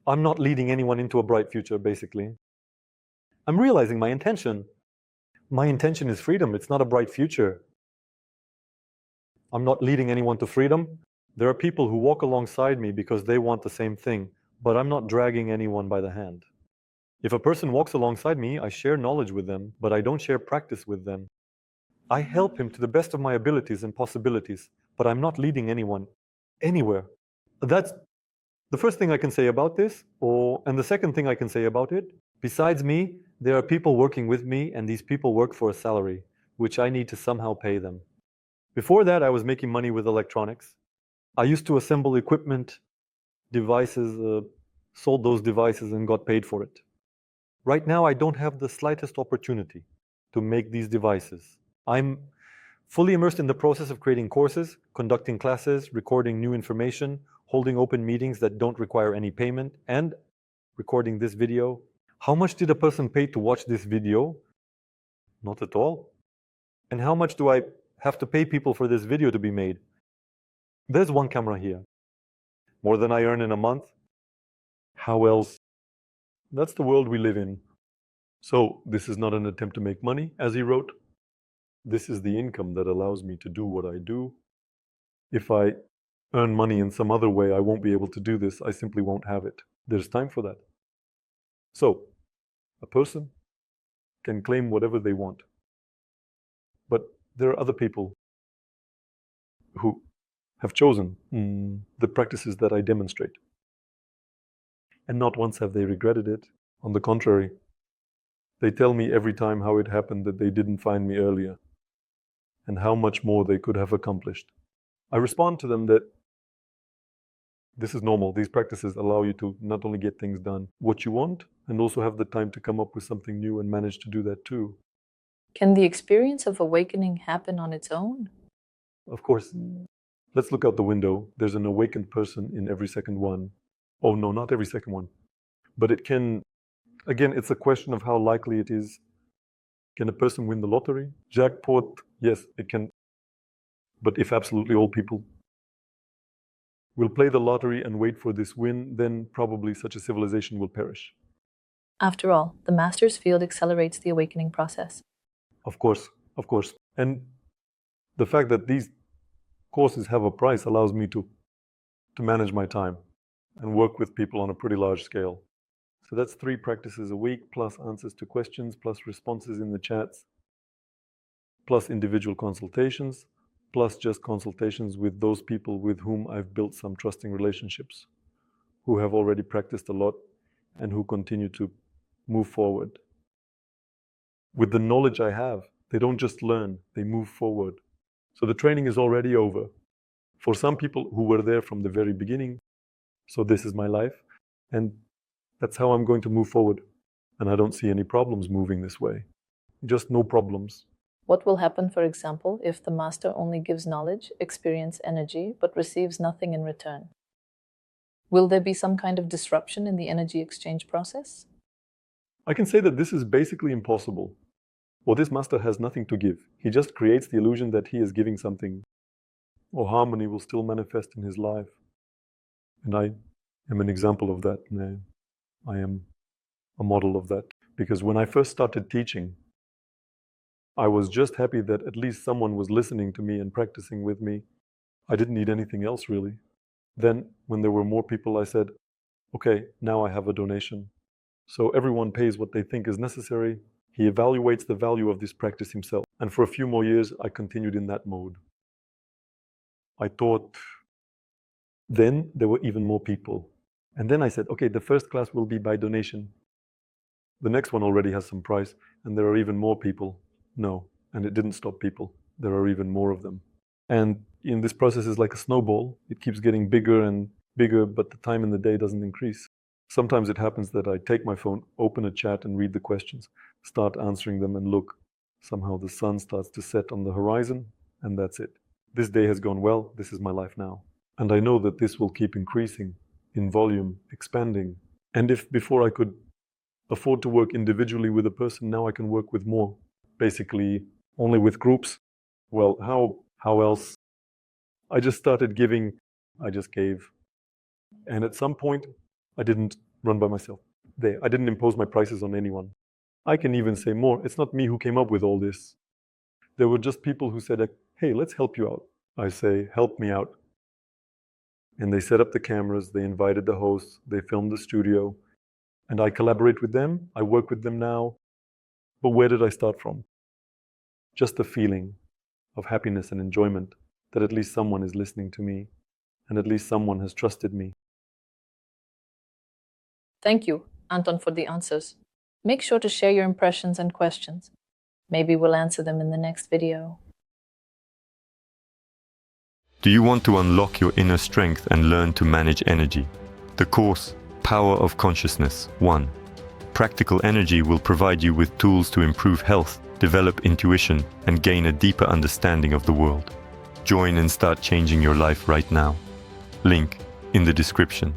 I'm not leading anyone into a bright future, basically. I'm realizing my intention. My intention is freedom. It's not a bright future. I'm not leading anyone to freedom. There are people who walk alongside me because they want the same thing, but I'm not dragging anyone by the hand. If a person walks alongside me, I share knowledge with them, but I don't share practice with them. I help him to the best of my abilities and possibilities, but I'm not leading anyone anywhere. That's the first thing I can say about this, and the second thing I can say about it. Besides me, there are people working with me, and these people work for a salary, which I need to somehow pay them. Before that, I was making money with electronics. I used to assemble equipment, devices, sold those devices and got paid for it. Right now, I don't have the slightest opportunity to make these devices. I'm fully immersed in the process of creating courses, conducting classes, recording new information, holding open meetings that don't require any payment, and recording this video. How much did a person pay to watch this video? Not at all. And how much do I have to pay people for this video to be made? There's one camera here. More than I earn in a month. How else? That's the world we live in. So this is not an attempt to make money, as he wrote. This is the income that allows me to do what I do. If I earn money in some other way, I won't be able to do this. I simply won't have it. There's time for that. So, a person can claim whatever they want. But there are other people who have chosen the practices that I demonstrate. And not once have they regretted it. On the contrary, they tell me every time how it happened that they didn't find me earlier and how much more they could have accomplished. I respond to them that this is normal. These practices allow you to not only get things done what you want, and also have the time to come up with something new and manage to do that too. Can the experience of awakening happen on its own? Of course. Let's look out the window. There's an awakened person in every second one. Oh no, not every second one. But it can, again, it's a question of how likely it is. Can a person win the lottery? Jackpot? Yes, it can. But if absolutely all people will play the lottery and wait for this win, then probably such a civilization will perish. After all, the master's field accelerates the awakening process. Of course. And the fact that these courses have a price allows me to manage my time and work with people on a pretty large scale. So that's 3 practices a week, plus answers to questions, plus responses in the chats, plus individual consultations, plus just consultations with those people with whom I've built some trusting relationships, who have already practiced a lot and who continue to move forward. With the knowledge I have, they don't just learn, they move forward. So the training is already over. For some people who were there from the very beginning, so this is my life, and that's how I'm going to move forward. And I don't see any problems moving this way. Just no problems. What will happen, for example, if the master only gives knowledge, experience, energy, but receives nothing in return? Will there be some kind of disruption in the energy exchange process? I can say that this is basically impossible. Well, this master has nothing to give. He just creates the illusion that he is giving something, or harmony will still manifest in his life. And I am an example of that. I am a model of that. Because when I first started teaching, I was just happy that at least someone was listening to me and practicing with me. I didn't need anything else, really. Then, when there were more people, I said, okay, now I have a donation. So everyone pays what they think is necessary. He evaluates the value of this practice himself. And for a few more years, I continued in that mode. I taught. Then there were even more people. And then I said, okay, the first class will be by donation. The next one already has some price, and there are even more people. No, and it didn't stop people. There are even more of them. And in this process is like a snowball. It keeps getting bigger and bigger, but the time in the day doesn't increase. Sometimes it happens that I take my phone, open a chat and read the questions, start answering them and look. Somehow the sun starts to set on the horizon, and that's it. This day has gone well. This is my life now. And I know that this will keep increasing in volume, expanding. And if before I could afford to work individually with a person, now I can work with more. Basically, only with groups. Well, how else? I just started giving. I just gave. And at some point, I didn't run by myself. I didn't impose my prices on anyone. I can even say more. It's not me who came up with all this. There were just people who said, hey, let's help you out. I say, help me out. And they set up the cameras, they invited the hosts, they filmed the studio, and I collaborate with them. I work with them now. But where did I start from? Just the feeling of happiness and enjoyment that at least someone is listening to me and at least someone has trusted me. Thank you, Anton, for the answers. Make sure to share your impressions and questions. Maybe we'll answer them in the next video. Do you want to unlock your inner strength and learn to manage energy? The course, Power of Consciousness 1. Practical energy will provide you with tools to improve health, develop intuition, and gain a deeper understanding of the world. Join and start changing your life right now. Link in the description.